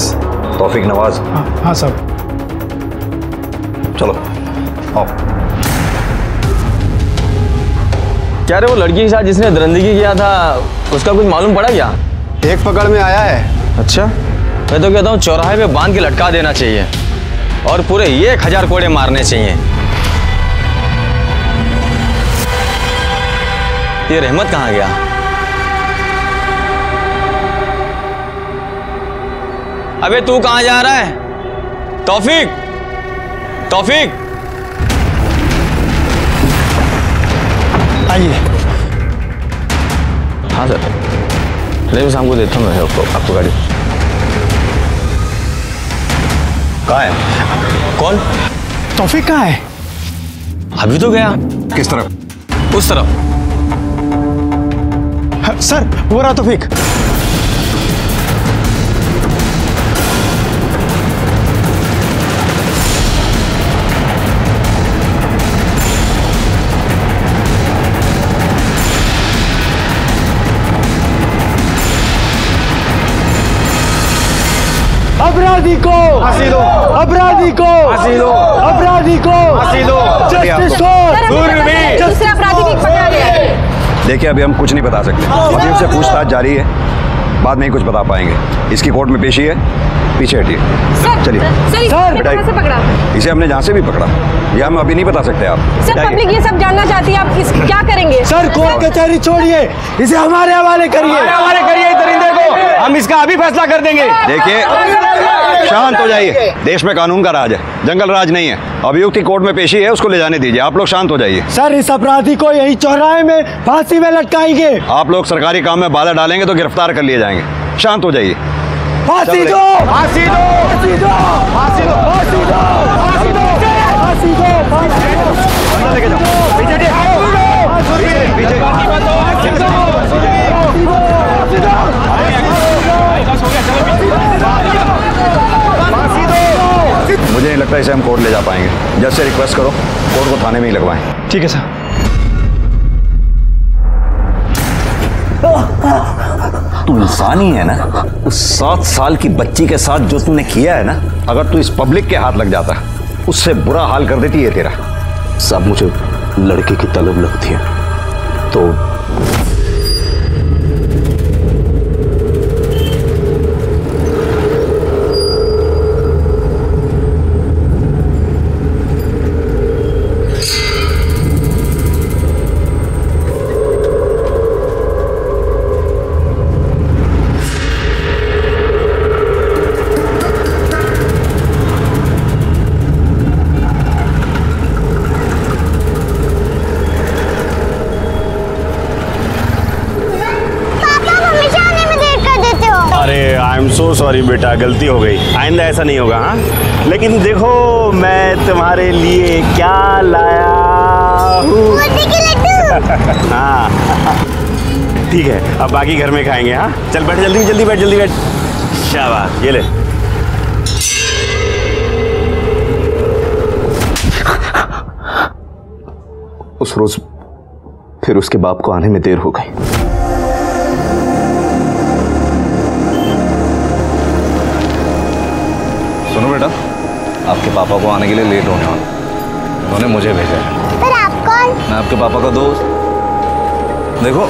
तौफीक नवाज? हाँ सर। चलो आओ। क्या रे, वो लड़की के साथ जिसने दरिंदगी किया था उसका कुछ मालूम पड़ा क्या? एक पकड़ में आया है। अच्छा, मैं तो कहता हूँ चौराहे पे बांध के लटका देना चाहिए और पूरे 1000 कोड़े मारने चाहिए। ये रहमत कहाँ गया? अबे तू कहाँ जा रहा है? तौफीक, तौफीक, आइए। हाँ सर, नहीं शाम को देता हूँ मैं आपको गाड़ी। कहाँ है? कौन? तौफीक कहाँ है? अभी तो गया। किस तरफ? उस तरफ। सर वो रहा तौफीक। अपराध अपराधी को फांसी दो, अपराधी को फांसी दो, अपराधी को फांसी दो, जस्टिस हो। दूसरे अपराधी भी पकड़ा गया है। देखिए अभी हम कुछ नहीं बता सकते, अभी उससे पूछताछ जारी है, बाद में ही कुछ बता पाएंगे। इसकी कोर्ट में पेशी है, पीछे हटिए। चलिए से पकड़ा इसे हमने जहाँ से भी पकड़ा, ये हम अभी नहीं बता सकते आप। सर पब्लिक ये सब जानना चाहती है, आप इस क्या करेंगे? सर कोर्ट कचहरी छोड़िए, इसे हमारे हवाले करिए, हमारे करिए दरिंदे को, हम इसका अभी फैसला कर देंगे। देखिए शांत हो जाइए, देश में कानून का राज है, जंगल राज नहीं है। अभियुक्त की कोर्ट में पेशी है, उसको ले जाने दीजिए। आप लोग शांत हो जाइए। सर इस अपराधी को यही चौराहे में फांसी में लटकाएंगे। आप लोग सरकारी काम में बाधा डालेंगे तो गिरफ्तार कर लिए जाएंगे। शांत हो जाइए। फांसी दो, फांसी दो, फांसी दो, फांसी दो, फांसी दो, फांसी दो, फांसी दो, फांसी दो, अंदर लेके जाओ, पीछे मुझे नहीं लगता इसे हम कोर्ट ले जा पाएंगे। जज से रिक्वेस्ट करो कोर्ट को थाने में ही लगवाएं। ठीक है सर। तू इंसान ही है ना? उस 7 साल की बच्ची के साथ जो तूने किया है ना, अगर तू इस पब्लिक के हाथ लग जाता उससे बुरा हाल कर देती है तेरा। साहब मुझे लड़के की तलब लगती है तो सो सॉरी बेटा, गलती हो गई, आइंदा ऐसा नहीं होगा। हाँ लेकिन देखो मैं तुम्हारे लिए क्या लाया हूँ। हाँ ठीक है, अब बाकी घर में खाएंगे। हाँ चल बैठ, जल्दी जल्दी बैठ, जल्दी बैठ। शाबाश, ये ले। उस रोज फिर उसके बाप को आने में देर हो गई। सुनो बेटा, आपके पापा को आने के लिए लेट होने वाला, उन्होंने मुझे भेजा है। पर आप कौन? मैं आपके पापा का दोस्त। देखो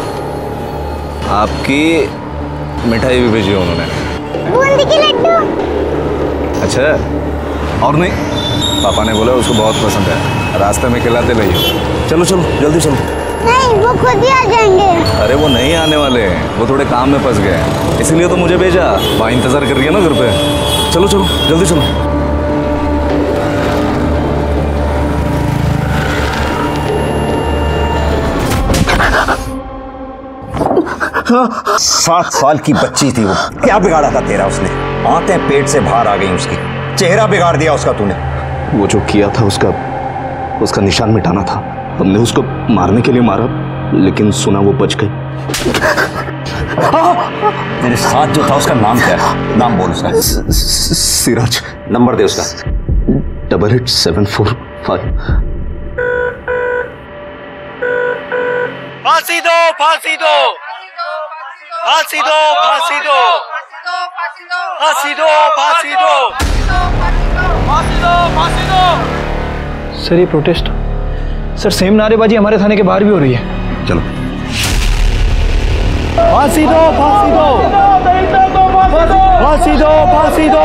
आपकी मिठाई भी भेजी है उन्होंने। बूंदी के लड्डू। अच्छा, और नहीं, पापा ने बोला उसको बहुत पसंद है, रास्ते में खिलाते रहिए। चलो चलो जल्दी चलो। नहीं, वो खुद ही आ जाएंगे। अरे वो नहीं आने वाले हैं, वो थोड़े काम में फंस गए, इसलिए तो मुझे भेजा। वहाँ इंतजार कर रही है ना घर पे। चलो चलो जल्दी चलो। 7 साल की बच्ची थी वो, क्या बिगाड़ा था तेरा उसने? आंतें पेट से बाहर आ गई उसकी, चेहरा बिगाड़ दिया उसका तूने। वो जो किया था उसका निशान मिटाना था। हमने उसको मारने के लिए मारा, लेकिन सुना वो बच गई। मेरे साथ जो था उसका नाम क्या है? नाम बोल उसका। सिराज। नंबर दे उसका। 8874 फांसी दो, फांसी दो, फांसी दो, फांसी दो, फांसी दो, फांसी दो, फांसी दो, फांसी दो। सर ये प्रोटेस्ट, सर सेम नारेबाजी हमारे थाने के बाहर भी हो रही है। चलो फांसी दो, फांसी दो, फांसी दो, फांसी दो,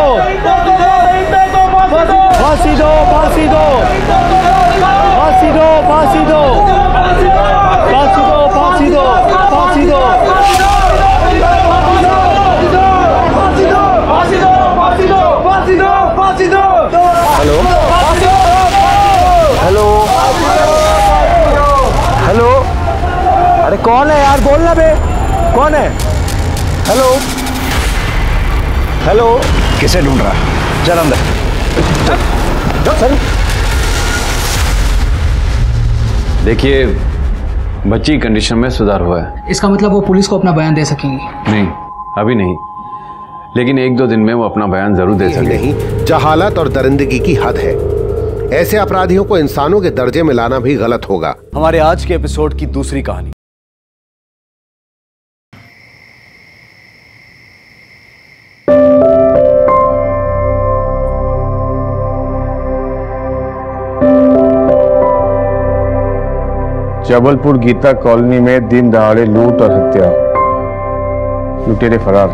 फांसी दो, फांसी दो, फांसी दो, फांसी दो, फांसी दो, फांसी दो, फांसी दो, फांसी दो। हेलो हेलो हेलो, अरे कौन है यार, बोलना बे, कौन है? हेलो हेलो, किसे ढूंढ रहा है? चल अंदर चल। देखिए बच्ची की कंडीशन में सुधार हुआ है। इसका मतलब वो पुलिस को अपना बयान दे सकेंगी? नहीं, अभी नहीं, लेकिन 1-2 दिन में वो अपना बयान जरूर दे सकेंगे। नहीं, जहालत और दरिंदगी की हद है। ऐसे अपराधियों को इंसानों के दर्जे में लाना भी गलत होगा। हमारे आज के एपिसोड की दूसरी कहानी। जबलपुर गीता कॉलोनी में दिन दहाड़े लूट और हत्या, लुटेरे फरार।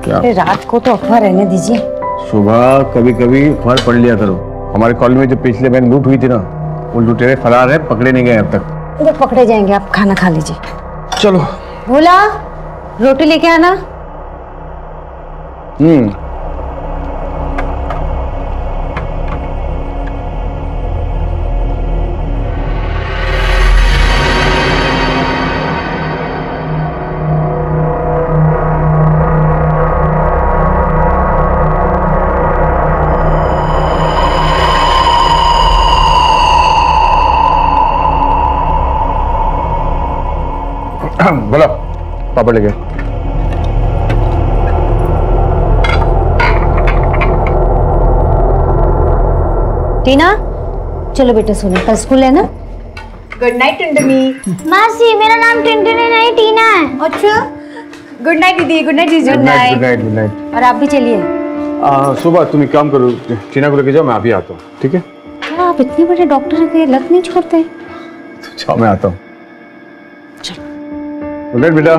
क्या रात को तो अफवाह रहने दीजिए। सुबह कभी कभी अखबार पढ़ लिया करो। हमारे कॉलोनी में जो पिछले महीने लूट हुई थी ना, वो लुटेरे फरार है, पकड़े नहीं गए अब तक। वो पकड़े जाएंगे, आप खाना खा लीजिए। चलो। भोला, रोटी लेके आना। बोला पापड़ लेके। टीना, चलो बेटा सोना, कल स्कूल है ना। Good night Tuntuni. मासी, मेरा नाम टिंटनी नहीं टीना है। अच्छा, गुड नाइट दीदी। गुड नाइट जीजू। Good night, good night, good night. और आप भी चलिए। सुबह तुम एक काम करो, टीना को लेके जाओ, मैं अभी आता हूँ, ठीक है? क्या आप इतने बड़े डॉक्टर के लत नहीं छोड़ते? जाओ, मैं आता हूँ। गुड नाइट बेटा।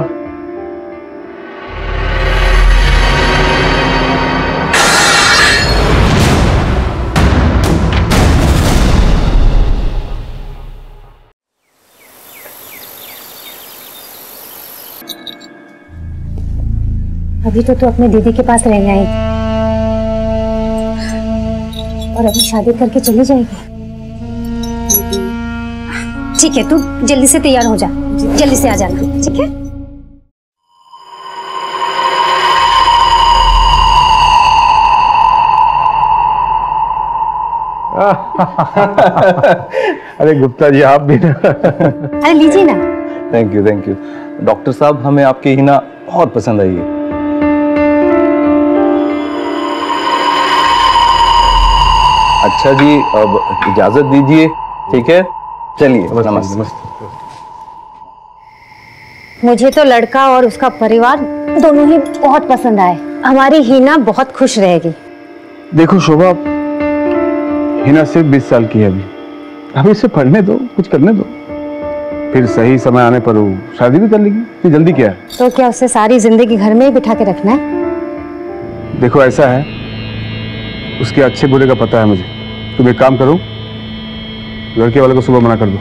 अभी तो तू अपने दीदी के पास रहने आई और अभी शादी करके चली जाएगी। ठीक है, तू जल्दी से तैयार हो जा, जल्दी से आ जाना, ठीक है? अरे गुप्ता जी, आप भी ना। अरे लीजिए ना। Thank you, thank you. Doctor साहब, हमें आपकी हिना बहुत पसंद आई है। अच्छा जी, अब इजाजत दीजिए, ठीक है? चलिए, नमस्ते। मुझे तो लड़का और उसका परिवार दोनों ही बहुत पसंद आए। हमारी हिना बहुत खुश रहेगी। देखो शोभा, हिना सिर्फ 20 साल की है अभी इसे पढ़ने दो, कुछ करने दो, फिर सही समय आने पर वो शादी भी कर लेगी। इतनी जल्दी क्या है? तो क्या उसे सारी जिंदगी घर में ही बिठा के रखना है? देखो ऐसा है, उसके अच्छे बुरे का पता है मुझे। तुम एक काम करो, लड़के वाले को सुबह मना कर दो।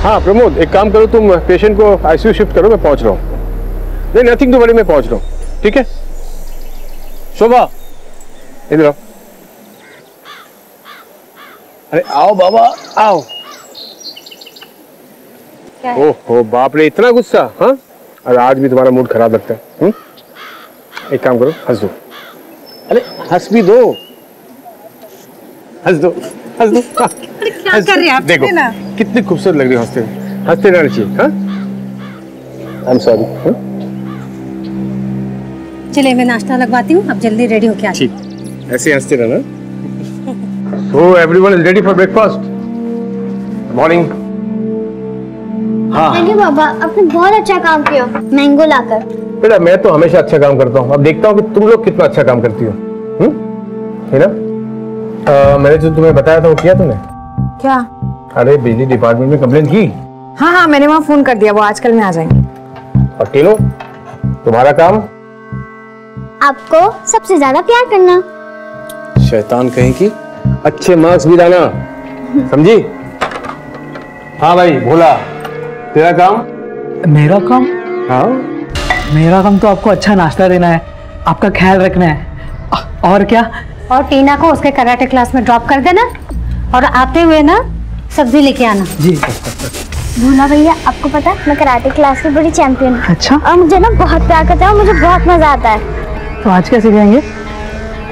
हाँ प्रमोद, एक काम करो, तुम पेशेंट को आईसीयू शिफ्ट करो, मैं पहुंच रहा हूँ। नहीं, नथिंग टू वरी, मैं पहुंच रहा हूँ, ठीक है? शोभा, इधर आओ। अरे आओ बाबा, आओ। ओहो बाप रे, इतना गुस्सा? हाँ, और आज भी तुम्हारा मूड खराब लगता है। एक काम करो, हंस दो। अरे हंस भी दो, हंस दो, हंस दो। क्या कर रहे हैं आप? देखो कितनी खूबसूरत लग रही हो हंसते हंसते रहना चाहिए। हाँ, आई एम सॉरी। चलिए, मैं नाश्ता लगवाती हूँ, आप जल्दी रेडी होके आ। ठीक, ऐसे हंसते रहना। So everyone is ready for breakfast. Morning. हाँ। थैंक यू बाबा, आपने बहुत अच्छा काम किया मैंगो लाकर। बेटा, मैं तो हमेशा अच्छा काम करता हूँ, अब देखता हूँ कि तुम लोग कितना अच्छा काम करती हो। है ना? मैंने जो तुम्हें बताया था वो किया तुमने? क्या? अरे बिजली डिपार्टमेंट में कंप्लेंट की? हाँ हाँ, मैंने वहाँ फोन कर दिया, वो आजकल में आ जाएंगे। और टीनो, तुम्हारा काम? आपको सबसे ज्यादा प्यार करना। शैतान कहीं की, अच्छे मार्क्स भी लाना, समझी? हाँ भाई भोला, तेरा काम? मेरा काम? हाँ, मेरा काम तो आपको अच्छा नाश्ता देना है, आपका ख्याल रखना है। और क्या? और टीना को उसके कराटे क्लास में ड्रॉप कर देना और आते हुए ना सब्जी लेके आना। जी। भोला भैया, आपको पता है मैं कराटे क्लास की बड़ी चैंपियन हूँ। अच्छा। और मुझे ना बहुत प्यार करता है, मुझे बहुत मजा आता है। तो आज कैसे जाएंगे?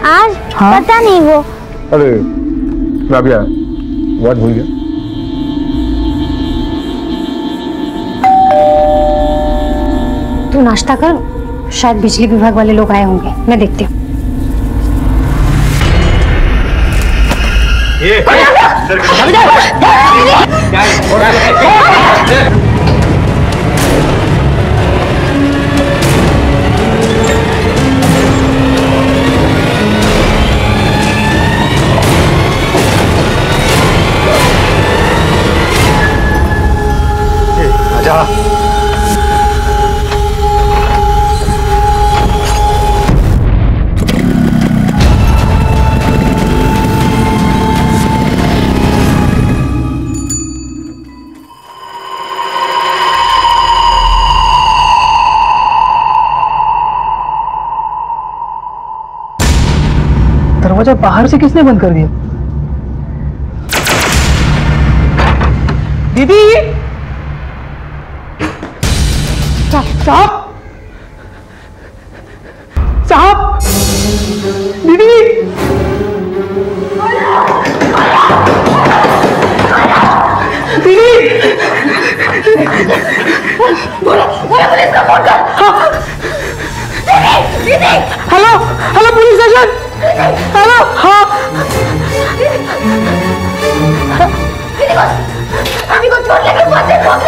आज? हाँ? पता नहीं वो। अरे मैं भी आया, बहुत भूल गया। तू नाश्ता कर, शायद बिजली विभाग वाले लोग आए होंगे, मैं देखती हूँ। आजा। दरवाजा बाहर से किसने बंद कर दिया? दीदी! साहब! साहब! दीदी! दीदी! बोला पुलिस को फोन कर। दीदी! Hello hello police station. Hello हाँ अभी को छोड़ लेकर बातें ठोक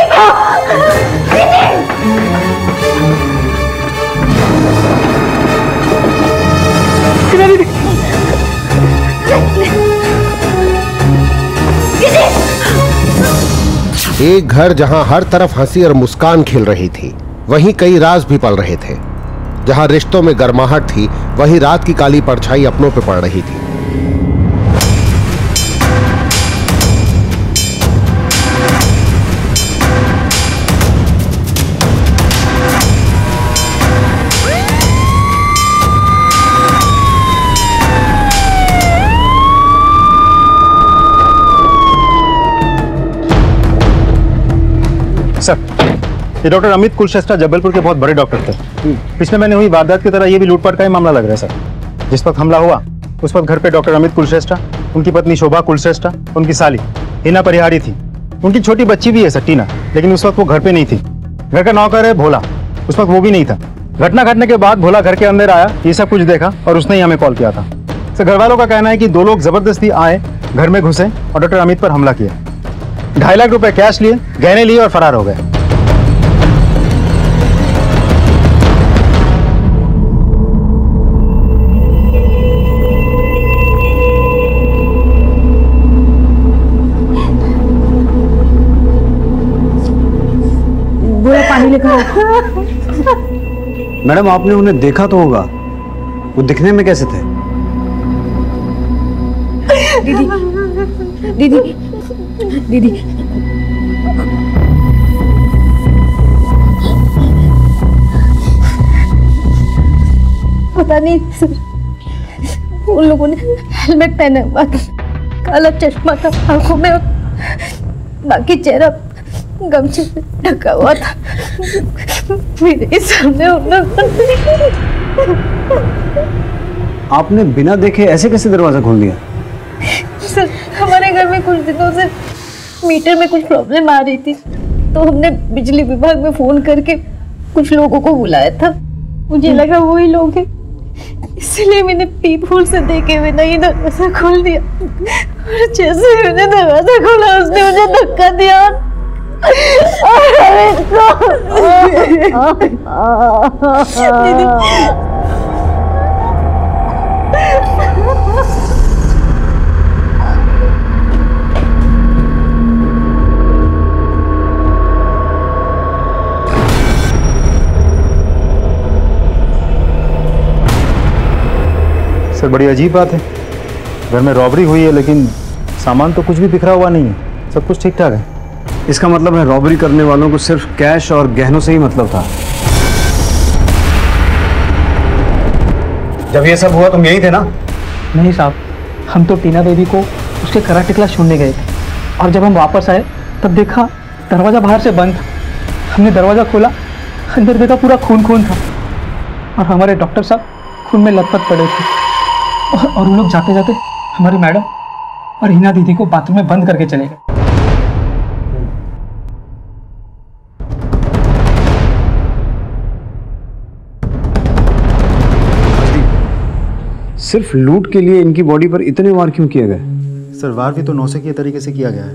एक घर जहां हर तरफ हंसी और मुस्कान खिल रही थी, वहीं कई राज भी पल रहे थे। जहां रिश्तों में गर्माहट थी, वहीं रात की काली परछाई अपनों पे पड़ रही थी। सर, ये डॉक्टर अमित कुलश्रेष्ठा जबलपुर के बहुत बड़े डॉक्टर थे। पिछले महीने हुई वारदात की तरह ये भी लूटपाट का ही मामला लग रहा है सर। जिस वक्त हमला हुआ उस वक्त घर पे डॉक्टर अमित कुलश्रेष्ठा, उनकी पत्नी शोभा कुलश्रेष्ठा, उनकी साली हिना परिहारी थी। उनकी छोटी बच्ची भी है सर, टीना, लेकिन उस वक्त वो घर पे नहीं थी। घर का नौकर है भोला, उस वक्त वो भी नहीं था। घटना घटने के बाद भोला घर के अंदर आया, ये सब कुछ देखा और उसने ही हमें कॉल किया था। सर, घर वालों का कहना है कि दो लोग जबरदस्ती आए, घर में घुसे और डॉक्टर अमित पर हमला किया। 2.5 लाख रुपए कैश लिए, गहने लिए और फरार हो गए। बुरा पानी लेकर मैडम, आपने उन्हें देखा तो होगा, वो दिखने में कैसे थे? दीदी दीदी दीदी पता नहीं सर, उन लोगों ने हेलमेट पहना हुआ था, काला चश्मा था आंखों में, बाकी चेहरा गमछे से ढका हुआ था। मेरे सामने आपने बिना देखे ऐसे कैसे दरवाजा खोल दिया? सर, हमारे घर में कुछ दिनों से मीटर में कुछ प्रॉब्लम आ रही थी, तो हमने बिजली विभाग में फोन करके कुछ लोगों को बुलाया था। मुझे लगा वही लोग हैं, इसलिए मैंने पीप होल से देखे हुए नहीं दरवाजा खोल दिया। और जैसे मैंने दरवाजा खोला उसने मुझे धक्का दिया। सर, बड़ी अजीब बात है, घर में रॉबरी हुई है लेकिन सामान तो कुछ भी बिखरा हुआ नहीं है, सब कुछ ठीक ठाक है। इसका मतलब है रॉबरी करने वालों को सिर्फ कैश और गहनों से ही मतलब था। जब ये सब हुआ तुम यही थे ना? नहीं साहब, हम तो टीना देवी को उसके कराटे क्लास छोड़ने गए थे, और जब हम वापस आए तब देखा दरवाज़ा बाहर से बंद था। हमने दरवाज़ा खोला, अंदर देखा पूरा खून खून था, और हमारे डॉक्टर साहब खून में लथपथ पड़े थे। और वो लोग जाते जाते हमारी मैडम और हिना दीदी को बाथरूम में बंद करके चले गए। सिर्फ लूट के लिए इनकी बॉडी पर इतने वार क्यों किए गए? सर वार भी तो नौसिखिए तरीके से किया गया है।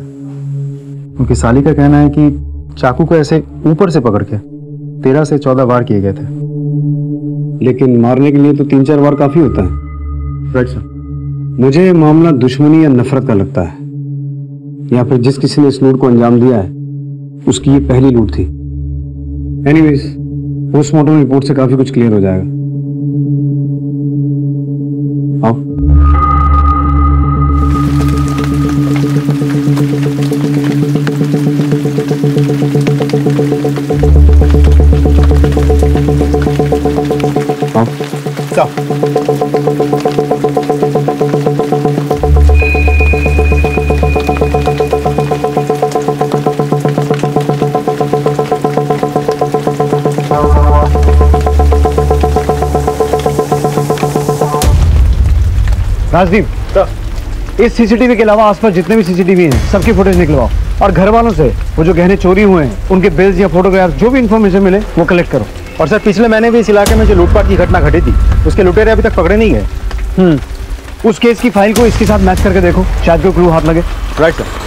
उनकी साली का कहना है कि चाकू को ऐसे ऊपर से पकड़ के 13 से 14 वार किए गए थे। लेकिन मारने के लिए तो 3-4 वार काफी होता है। Right sir. मुझे मामला दुश्मनी या नफरत का लगता है, या फिर जिस किसी ने इस लूट को अंजाम दिया है उसकी ये पहली लूट थी। एनीवेज, पोस्टमार्टम रिपोर्ट से काफी कुछ क्लियर हो जाएगा। आओ। राजदीप, इस सीसीटीवी के अलावा आसपास जितने भी सीसीटीवी हैं सबकी फुटेज निकलवाओ और घर वालों से वो जो गहने चोरी हुए हैं उनके बिल्स या फोटोग्राफ जो भी इंफॉर्मेशन मिले वो कलेक्ट करो। और सर पिछले महीने भी इस इलाके में जो लूटपाट की घटना घटी थी उसके लुटेरे अभी तक पकड़े नहीं गए। उस केस की फाइल को इसके साथ मैच करके देखो, शायद कोई क्लू हाथ लगे। Right sir.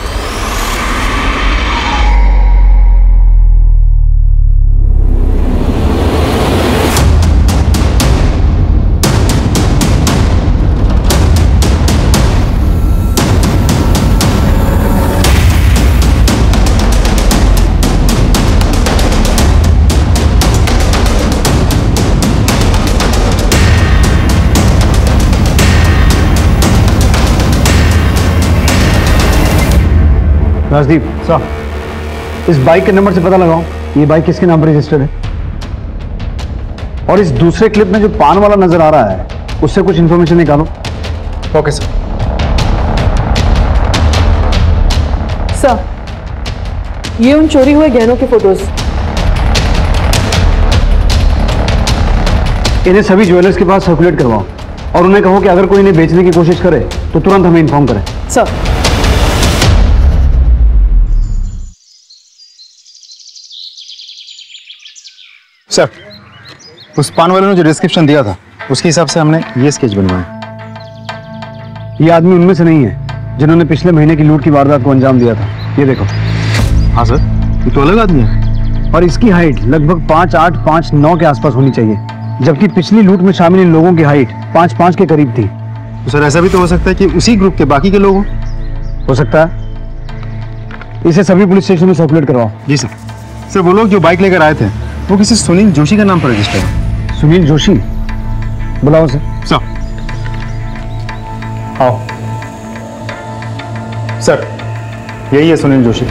राजदीप सर, इस बाइक के नंबर से पता लगाओ ये बाइक किसके नाम पर रजिस्टर्ड है। और इस दूसरे क्लिप में जो पान वाला नजर आ रहा है उससे कुछ इंफॉर्मेशन निकालो। Okay sir. सर, ये उन चोरी हुए गहनों के फोटोज। इन्हें सभी ज्वेलर्स के पास सर्कुलेट करवाओ और उन्हें कहो कि अगर कोई इन्हें बेचने की कोशिश करे तो तुरंत हमें इन्फॉर्म करें। सर। सर, उस पान वाले ने जो डिस्क्रिप्शन दिया था उसके हिसाब से हमने ये स्केच बनवाया। ये आदमी उनमें से नहीं है जिन्होंने पिछले महीने की लूट की वारदात को अंजाम दिया था। ये देखो। हाँ सर, ये तो अलग आदमी है और इसकी हाइट लगभग 5'8", 5'9" के आसपास होनी चाहिए, जबकि पिछली लूट में शामिल इन लोगों की हाइट 5'5" के करीब थी। तो सर ऐसा भी तो हो सकता है कि उसी ग्रुप के बाकी के लोग हो सकता है। इसे सभी पुलिस स्टेशन में सर्कुलेट करवाओ। जी सर। सर वो लोग जो बाइक लेकर आए थे वो किसी सुनील जोशी का नाम पर रजिस्टर है। सुनील जोशी? बुलाओ सर। सर। आओ। सर, यही है सुनील जोशी।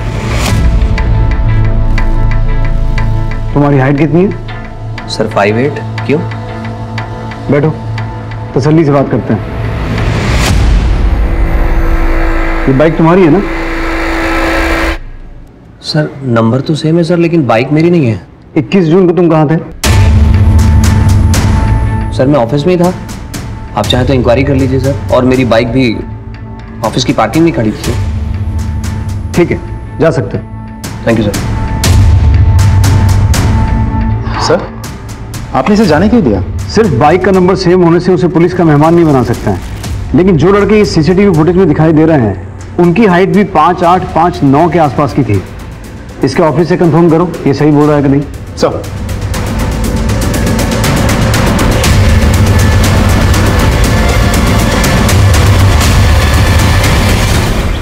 तुम्हारी हाइट कितनी है? सर 5'8". क्यों? बैठो, तसल्ली से बात करते हैं। ये बाइक तुम्हारी है ना? सर नंबर तो सेम है सर, लेकिन बाइक मेरी नहीं है। 21 जून को तुम कहाँ थे? सर मैं ऑफिस में ही था। आप चाहे तो इंक्वायरी कर लीजिए सर। और मेरी बाइक भी ऑफिस की पार्किंग में खड़ी थी। ठीक है, जा सकते हो। Thank you sir. सर, आपने इसे जाने क्यों दिया? सिर्फ बाइक का नंबर सेम होने से उसे पुलिस का मेहमान नहीं बना सकते हैं, लेकिन जो लड़के इस सीसीटीवी फुटेज में दिखाई दे रहे हैं उनकी हाइट भी 5'8", 5'9" के आसपास की थी। इसके ऑफिस से कंफर्म करो ये सही बोल रहा है कि नहीं। सर।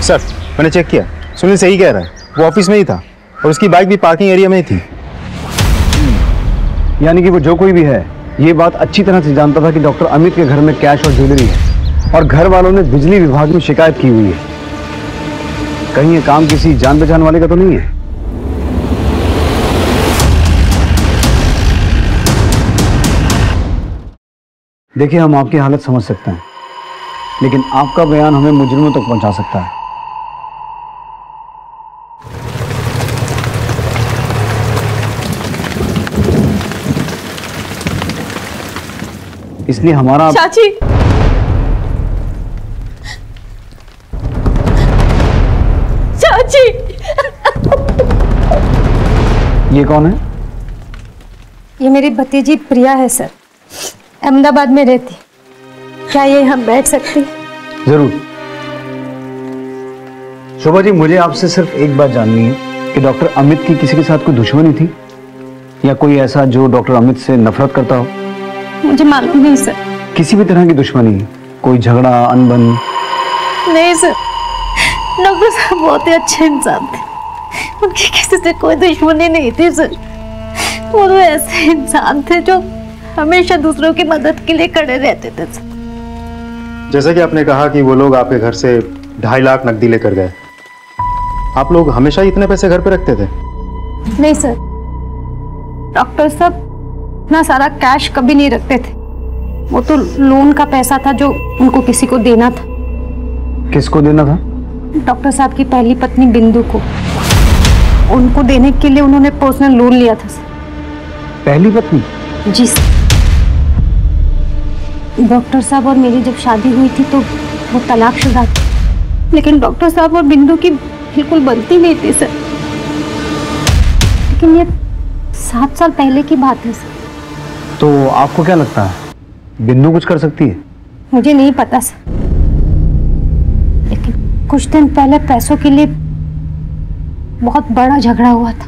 सर मैंने चेक किया, सुनील सही कह रहा है। वो ऑफिस में ही था और उसकी बाइक भी पार्किंग एरिया में ही थी। यानी कि वो जो कोई भी है ये बात अच्छी तरह से जानता था कि डॉक्टर अमित के घर में कैश और ज्वेलरी है और घर वालों ने बिजली विभाग में शिकायत की हुई है। कहीं ये काम किसी जान पहचान वाले का तो नहीं है? देखिए, हम आपकी हालत समझ सकते हैं, लेकिन आपका बयान हमें मुजरिमों तक पहुंचा सकता है। इसलिए हमारा चाची, चाची, ये कौन है? ये मेरी भतीजी प्रिया है सर, अहमदाबाद में रहती। क्या ये हम बैठ सकते हैं? जरूर। शोभा जी, मुझे आपसे सिर्फ एक बात जाननी है कि डॉक्टर अमित की किसी के साथ कोई दुश्मनी थी या कोई ऐसा जो डॉक्टर अमित से नफरत करता हो? मुझे मालूम नहीं सर। किसी भी तरह की दुश्मनी, कोई झगड़ा, अनबन? नहीं सर, डॉक्टर साहब बहुत ही अच्छे इंसान थे, उनकी किसी से कोई दुश्मनी नहीं थी सर। वो तो ऐसे इंसान थे जो हमेशा दूसरों की मदद के लिए खड़े रहते थे सर। जैसा कि आपने कहा कि वो लोग आपके घर से 2.5 लाख नकदी लेकर गए, आप लोग हमेशा ही इतने पैसे घर पे रखते थे? नहीं सर, डॉक्टर साहब इतना सारा कैश कभी नहीं रखते थे। वो तो लोन का पैसा था जो उनको किसी को देना था। किसको देना था? डॉक्टर साहब की पहली पत्नी बिंदु को। उनको देने के लिए उन्होंने पर्सनल लोन लिया था सर। पहली पत्नी? जी सर। डॉक्टर साहब और मेरी जब शादी हुई थी तो वो तलाकशुदा थी, लेकिन डॉक्टर साहब और बिंदु की बिल्कुल बनती नहीं थी सर। लेकिन ये 7 साल पहले की बात है सर। तो आपको क्या लगता है बिंदु कुछ कर सकती है? मुझे नहीं पता सर, लेकिन कुछ दिन पहले पैसों के लिए बहुत बड़ा झगड़ा हुआ था।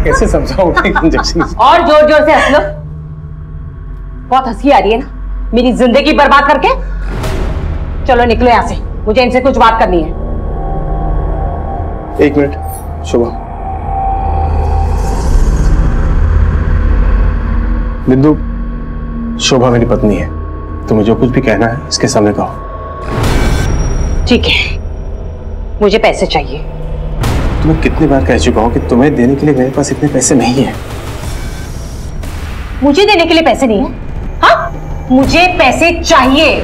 कैसे समझाऊं इंजेक्शन? और जोर जोर से हंस लो। बहुत हंसी आ रही है ना मेरी जिंदगी बर्बाद करके। चलो निकलो यहाँ से, मुझे इनसे कुछ बात करनी है। 1 मिनट शोभा। बिंदु, शोभा मेरी पत्नी है, तुम्हें जो कुछ भी कहना है इसके सामने कहो। ठीक है, मुझे पैसे चाहिए। तुम्हें कितनी बार कह चुका हूं कि तुम्हें देने के लिए मेरे पास इतने पैसे नहीं है। मुझे देने के लिए पैसे नहीं है? हाँ, मुझे पैसे चाहिए,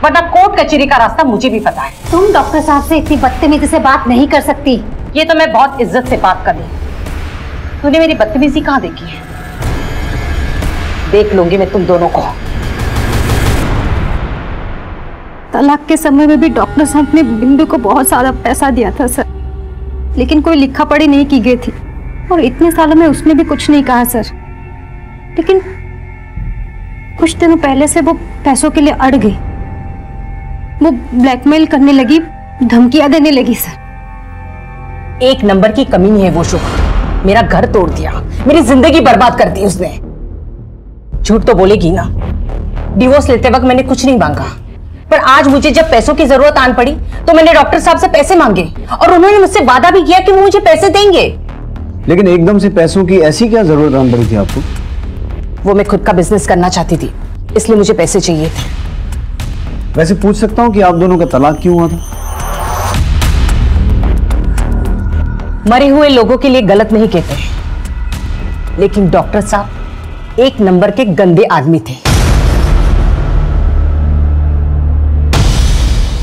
वरना कोर्ट कचहरी का रास्ता मुझे भी पता है। तुम डॉक्टर साहब से इतनी बदतमीजी से बात नहीं कर सकती। ये तो मैं बहुत इज्जत से बात कर रही हूँ। तूने मेरी बदतमीजी कहाँ देखी है? देख लूंगी मैं तुम दोनों को। तलाक के समय में भी डॉक्टर साहब ने बिंदु को बहुत सारा पैसा दिया था सर, लेकिन कोई लिखा पढ़ी नहीं की गई थी और इतने सालों में उसने भी कुछ नहीं कहा सर। लेकिन कुछ दिनों पहले से वो पैसों के लिए अड़ गई। वो ब्लैकमेल करने लगी, धमकियां देने लगी सर। एक नंबर की कमी है वो शोभा। मेरा घर तोड़ दिया, मेरी जिंदगी बर्बाद कर दी उसने। झूठ तो बोलेगी ना। डिवोर्स लेते वक्त मैंने कुछ नहीं मांगा, पर आज मुझे जब पैसों की जरूरत आन पड़ी तो मैंने डॉक्टर साहब से पैसे मांगे और उन्होंने मुझसे वादा भी किया कि वो मुझे पैसे देंगे। लेकिन एकदम से पैसों की ऐसी क्या जरूरत आन पड़ी थी आपको? वो मैं खुद का बिजनेस करना चाहती थी, इसलिए मुझे पैसे चाहिए थे। वैसे पूछ सकता हूँ कि आप दोनों का तलाक क्यों हुआ था? मरे हुए लोगों के लिए गलत नहीं कहते, लेकिन डॉक्टर साहब एक नंबर के गंदे आदमी थे।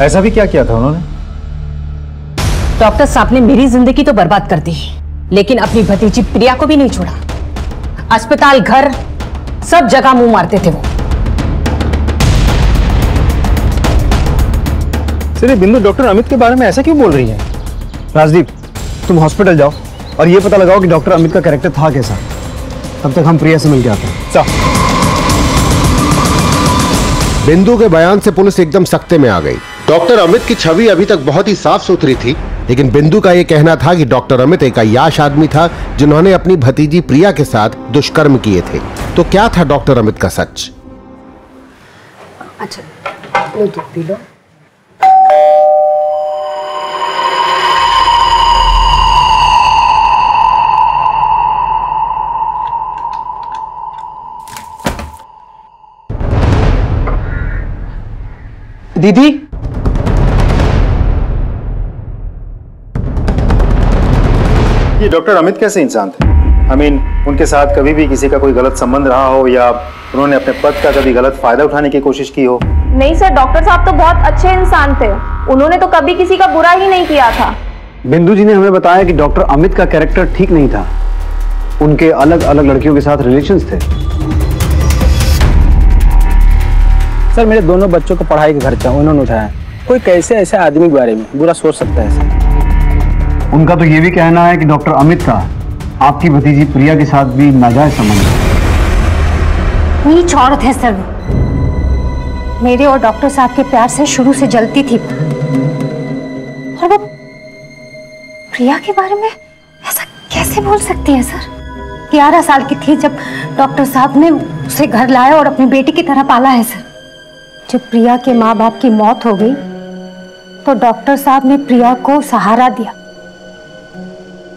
ऐसा भी क्या किया था उन्होंने? डॉक्टर साहब ने मेरी जिंदगी तो बर्बाद कर दी, लेकिन अपनी भतीजी प्रिया को भी नहीं छोड़ा। अस्पताल, घर, सब जगह मुंह मारते थे वो। सिर्फ बिंदु डॉक्टर अमित के बारे में ऐसा क्यों बोल रही है? राजदीप, तुम हॉस्पिटल जाओ और ये पता लगाओ कि डॉक्टर अमित का कैरेक्टर था कैसा। तब तक हम प्रिया से मिल के आते हैं। बिंदु के बयान से पुलिस एकदम सख्ते में आ गई। डॉक्टर अमित की छवि अभी तक बहुत ही साफ सुथरी थी, लेकिन बिंदु का यह कहना था कि डॉक्टर अमित एक अय्याश आदमी था जिन्होंने अपनी भतीजी प्रिया के साथ दुष्कर्म किए थे। तो क्या था डॉक्टर अमित का सच? अच्छा, लो दूध पी लो। दीदी, ये डॉक्टर अमित कैसे इंसान थे? I mean, उनके साथ कभी भी किसी का कोई गलत संबंध रहा हो या उन्होंने अपने पद का कभी गलत फायदा उठाने की कोशिश की हो? नहीं सर, डॉक्टर साहब तो बहुत अच्छे इंसान थे। उन्होंने तो कभी किसी का बुरा ही नहीं किया था। बिंदु जी ने हमें बताया कि डॉक्टर अमित का कैरेक्टर ठीक नहीं था। उनके अलग अलग लड़कियों के साथ रिलेशंस थे। सर, मेरे दोनों बच्चों को पढ़ाई का खर्चा उन्होंने उठाया। कोई कैसे ऐसे आदमी के बारे में बुरा सोच सकता है सर? उनका तो ये भी कहना है कि डॉक्टर अमित का आपकी भतीजी प्रिया के साथ भी नाजायज संबंध है। नीच औरत है सर। मेरे और डॉक्टर साहब के प्यार से शुरू से जलती थी, और वो प्रिया के बारे में ऐसा कैसे बोल सकती है सर? 11 साल की थी जब डॉक्टर साहब ने उसे घर लाया और अपनी बेटी की तरह पाला है सर। जब प्रिया के माँ बाप की मौत हो गई तो डॉक्टर साहब ने प्रिया को सहारा दिया,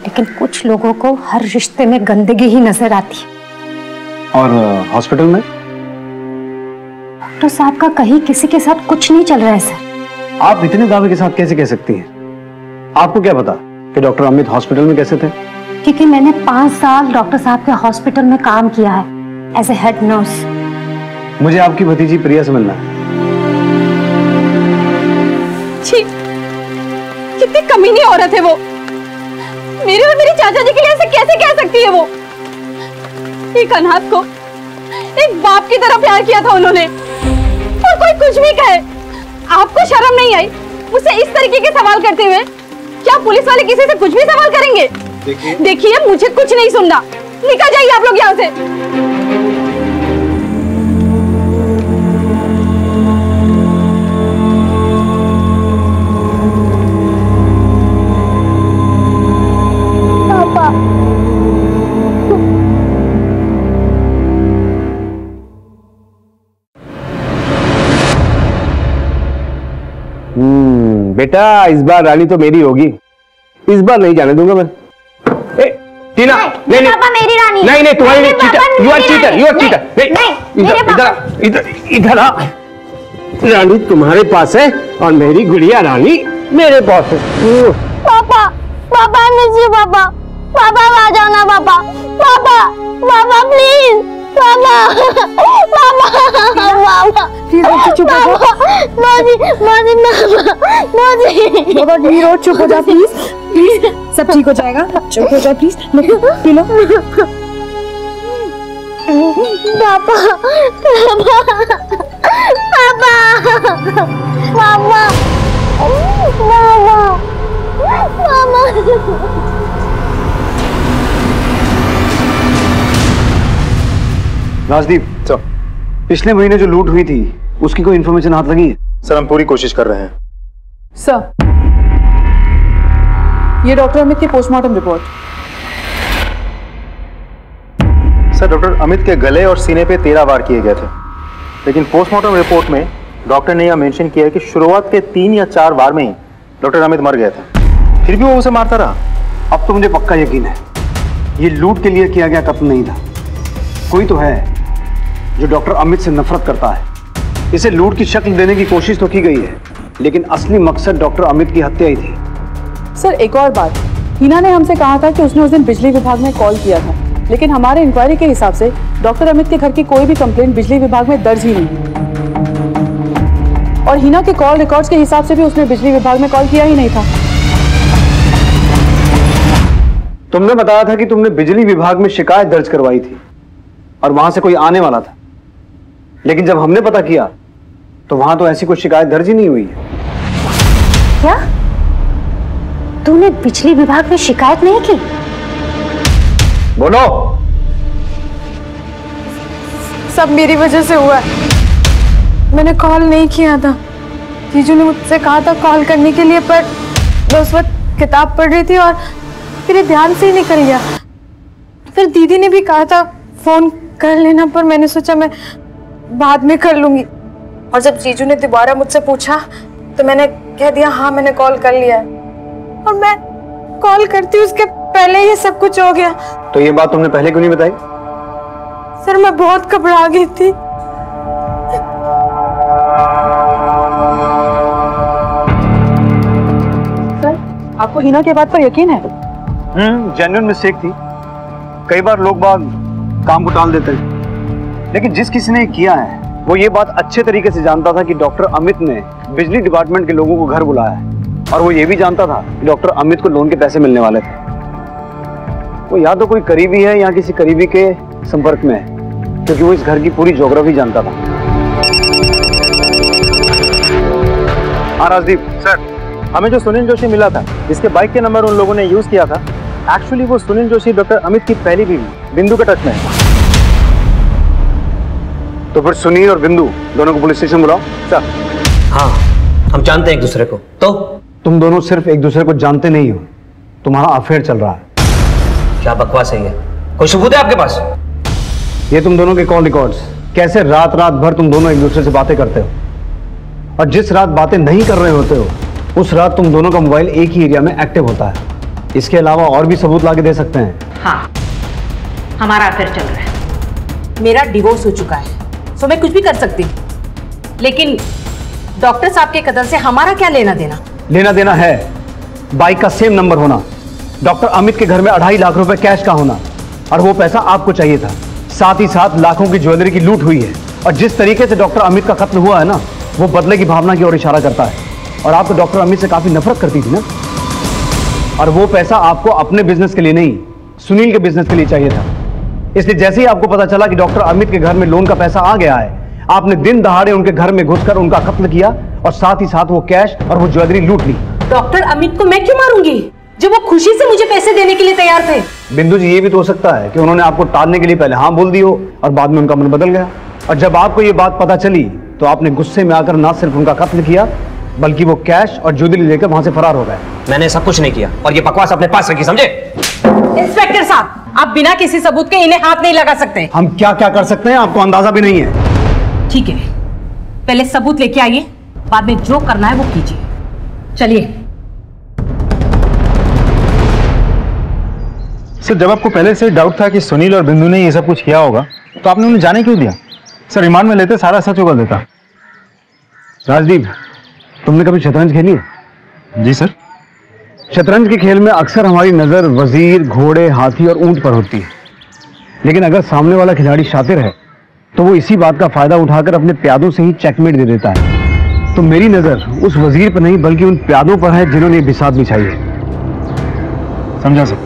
लेकिन कुछ लोगों को हर रिश्ते में गंदगी ही नजर आती है। और हॉस्पिटल में डॉक्टर साहब का कहीं किसी के साथ कुछ नहीं चल रहा है सर। आप इतने दावे के साथ कैसे कह सकती हैं? आपको क्या पता कि डॉक्टर अमित हॉस्पिटल में कैसे थे? क्योंकि मैंने 5 साल डॉक्टर साहब के हॉस्पिटल में काम किया है एज ए हेड नर्स। मुझे आपकी भतीजी प्रिया से मिलना है। छी, कितनी कमीनी औरत है वो। मेरे और मेरे चाचा जी के लिए ऐसे कैसे कह सकती है वो? एक अनाथ को एक बाप की तरह प्यार किया था उन्होंने, और कोई कुछ भी कहे आपको शर्म नहीं आई मुझसे इस तरीके के सवाल करते हुए? क्या पुलिस वाले किसी से कुछ भी सवाल करेंगे? देखिए मुझे कुछ नहीं सुनना, निकल जाइए आप लोग यहाँ से। बेटा इस बार रानी तो मेरी होगी, इस बार नहीं जाने दूंगा मैं। टीना नहीं नहीं पापा मेरी रानी नहीं नहीं तुम्हारी नहीं, cheater, you are cheater, you are cheater. इधर इधर इधर आ, रानी तुम्हारे पास है और मेरी गुड़िया रानी मेरे पास है। पापा पापा मुझे पापा पापा आ जाओ ना पापा, पापा पापा प्लीज पापा पापा पापा चुप हो जाओ। माजी माजी माजी बाबा हीरो चुप हो जाओ प्लीज, प्लीज सब ठीक हो जाएगा, चुप हो जाओ प्लीज, पी लो। पापा पापा पापा राजदीप सर, पिछले महीने जो लूट हुई थी उसकी कोई इन्फॉर्मेशन हाथ लगी है? सर हम पूरी कोशिश कर रहे हैं। सर ये डॉक्टर अमित की postmortem report. Sir doctor Amit के गले और सीने पे 13 वार किए गए थे, लेकिन पोस्टमार्टम रिपोर्ट में डॉक्टर ने यह मेंशन किया है कि शुरुआत के 3 या 4 वार में ही डॉक्टर अमित मर गए थे, फिर भी वो उसे मारता रहा। अब तो मुझे पक्का यकीन है ये लूट के लिए किया गया कत्ल नहीं था। कोई तो है जो डॉक्टर अमित से नफरत करता है। इसे लूट की शक्ल देने की कोशिश तो की गई है, लेकिन असली मकसद डॉक्टर अमित की हत्या ही थी। सर एक और बात, हिना ने हमसे कहा था कि उसने उस दिन बिजली विभाग में कॉल किया था, लेकिन हमारे इंक्वायरी के हिसाब से डॉक्टर अमित के घर की कोई भी कंप्लेंट बिजली विभाग में दर्ज ही नहीं, और हिना के कॉल रिकॉर्ड्स के हिसाब से भी उसने बिजली विभाग में कॉल किया ही नहीं था। तुमने बताया था कि तुमने बिजली विभाग में शिकायत दर्ज करवाई थी और वहां से कोई आने वाला था, लेकिन जब हमने पता किया तो वहां तो ऐसी कोई शिकायत दर्ज ही नहीं हुई है। क्या तूने बिजली विभाग में शिकायत नहीं की? बोलो। सब मेरी वजह से हुआ है। मैंने कॉल नहीं किया था, जीजू ने मुझसे कहा था कॉल करने के लिए, पर मैं उस वक्त किताब पढ़ रही थी और मेरे ध्यान से ही निकल गया। फिर दीदी ने भी कहा था फोन कर लेना, पर मैंने सोचा मैं बाद में कर लूंगी, और जब जीजू ने दोबारा मुझसे पूछा तो मैंने कह दिया हाँ मैंने कॉल कर लिया है, और मैं कॉल करती उसके पहले ये सब कुछ हो गया। तो ये बात तुमने पहले क्यों नहीं बताई? सर मैं बहुत घबरा गई थी। सर आपको हिना के बात पर यकीन है? जेन्युइन मिस्टेक थी। कई बार लोग बाग काम को टाल देते हैं, लेकिन जिस किसी ने किया है वो ये बात अच्छे तरीके से जानता था कि डॉक्टर अमित ने बिजली डिपार्टमेंट के लोगों को घर बुलाया है, और वो ये भी जानता था कि डॉक्टर अमित को लोन के पैसे मिलने वाले थे। वो या तो कोई करीबी है या किसी करीबी के संपर्क में है, क्योंकि वो इस घर की पूरी ज्योग्राफी जानता था। हाँ राजदीप सर, हमें जो सुनील जोशी मिला था, जिसके बाइक के नंबर उन लोगों ने यूज किया था, एक्चुअली वो सुनील जोशी डॉक्टर अमित की पहली बीवी बिंदु के टच में है। तो फिर सुनील और बिंदु दोनों को पुलिस स्टेशन बुलाओ। सर। हाँ, हम जानते हैं एक दूसरे को। तो तुम दोनों सिर्फ एक दूसरे को जानते नहीं हो, तुम्हारा अफेयर चल रहा है। क्या बकवास है ये? कोई सबूत है आपके पास? ये तुम दोनों के कॉल रिकॉर्ड्स, कैसे रात रात भर तुम दोनों एक दूसरे से बातें करते हो, और जिस रात बातें नहीं कर रहे होते हो उस रात तुम दोनों का मोबाइल एक ही एरिया में एक्टिव होता है। इसके अलावा और भी सबूत लाके दे सकते हैं। हाँ, हमारा अफेयर चल रहा है। मेरा डिवोर्स हो चुका है, तो मैं कुछ भी कर सकती हूँ, लेकिन डॉक्टर साहब के कदम से हमारा क्या लेना देना? लेना देना है बाइक का सेम नंबर होना, डॉक्टर अमित के घर में 2.5 लाख रुपए कैश का होना, और वो पैसा आपको चाहिए था। साथ ही साथ लाखों की ज्वेलरी की लूट हुई है, और जिस तरीके से डॉक्टर अमित का कत्ल हुआ है ना, वो बदले की भावना की ओर इशारा करता है। और आप तो डॉक्टर अमित से काफी नफरत करती थी ना, और वो पैसा आपको अपने बिजनेस के लिए नहीं, सुनील के बिजनेस के लिए चाहिए था। इसलिए जैसे ही आपको पता चला कि डॉक्टर अमित के घर में लोन का पैसा आ गया है, आपने दिन दहाड़े उनके घर में घुसकर उनका कत्ल किया, और साथ ही साथ वो कैश और वो ज्वेलरी लूट ली। डॉक्टर अमित को मैं क्यों मारूंगी जब वो खुशी से मुझे पैसे देने के लिए तैयार थे? बिंदु जी, ये भी तो हो सकता है कि उन्होंने आपको टालने के लिए पहले हाँ बोल दी हो और बाद में उनका मन बदल गया, और जब आपको ये बात पता चली तो आपने गुस्से में आकर ना सिर्फ उनका कत्ल किया बल्कि वो कैश और ज्वेलरी लेकर वहां से फरार हो गए। मैंने सब कुछ नहीं किया, और ये बकवास अपने पास रखी, समझे? इंस्पेक्टर साहब, आप बिना किसी सबूत के इन्हें हाथ नहीं लगा सकते। हम क्या क्या कर सकते हैं आपको अंदाजा भी नहीं है। ठीक है, पहले सबूत लेके आइए, बाद में जो करना है वो कीजिए। चलिए। सर, जब आपको पहले से डाउट था कि सुनील और बिंदु ने ये सब कुछ किया होगा, तो आपने उन्हें जाने क्यों दिया? सर, रिमांड में लेते सारा सच उगल देता। राजदीप, तुमने कभी शतरंज खेली है? जी सर। शतरंज के खेल में अक्सर हमारी नजर वजीर, घोड़े, हाथी और ऊंट पर होती है, लेकिन अगर सामने वाला खिलाड़ी शातिर है तो वो इसी बात का फायदा उठाकर अपने प्यादों से ही चेकमेट दे देता है। तो मेरी नजर उस वजीर पर नहीं बल्कि उन प्यादों पर है जिन्होंने बिसात बिछाई है। समझा सर।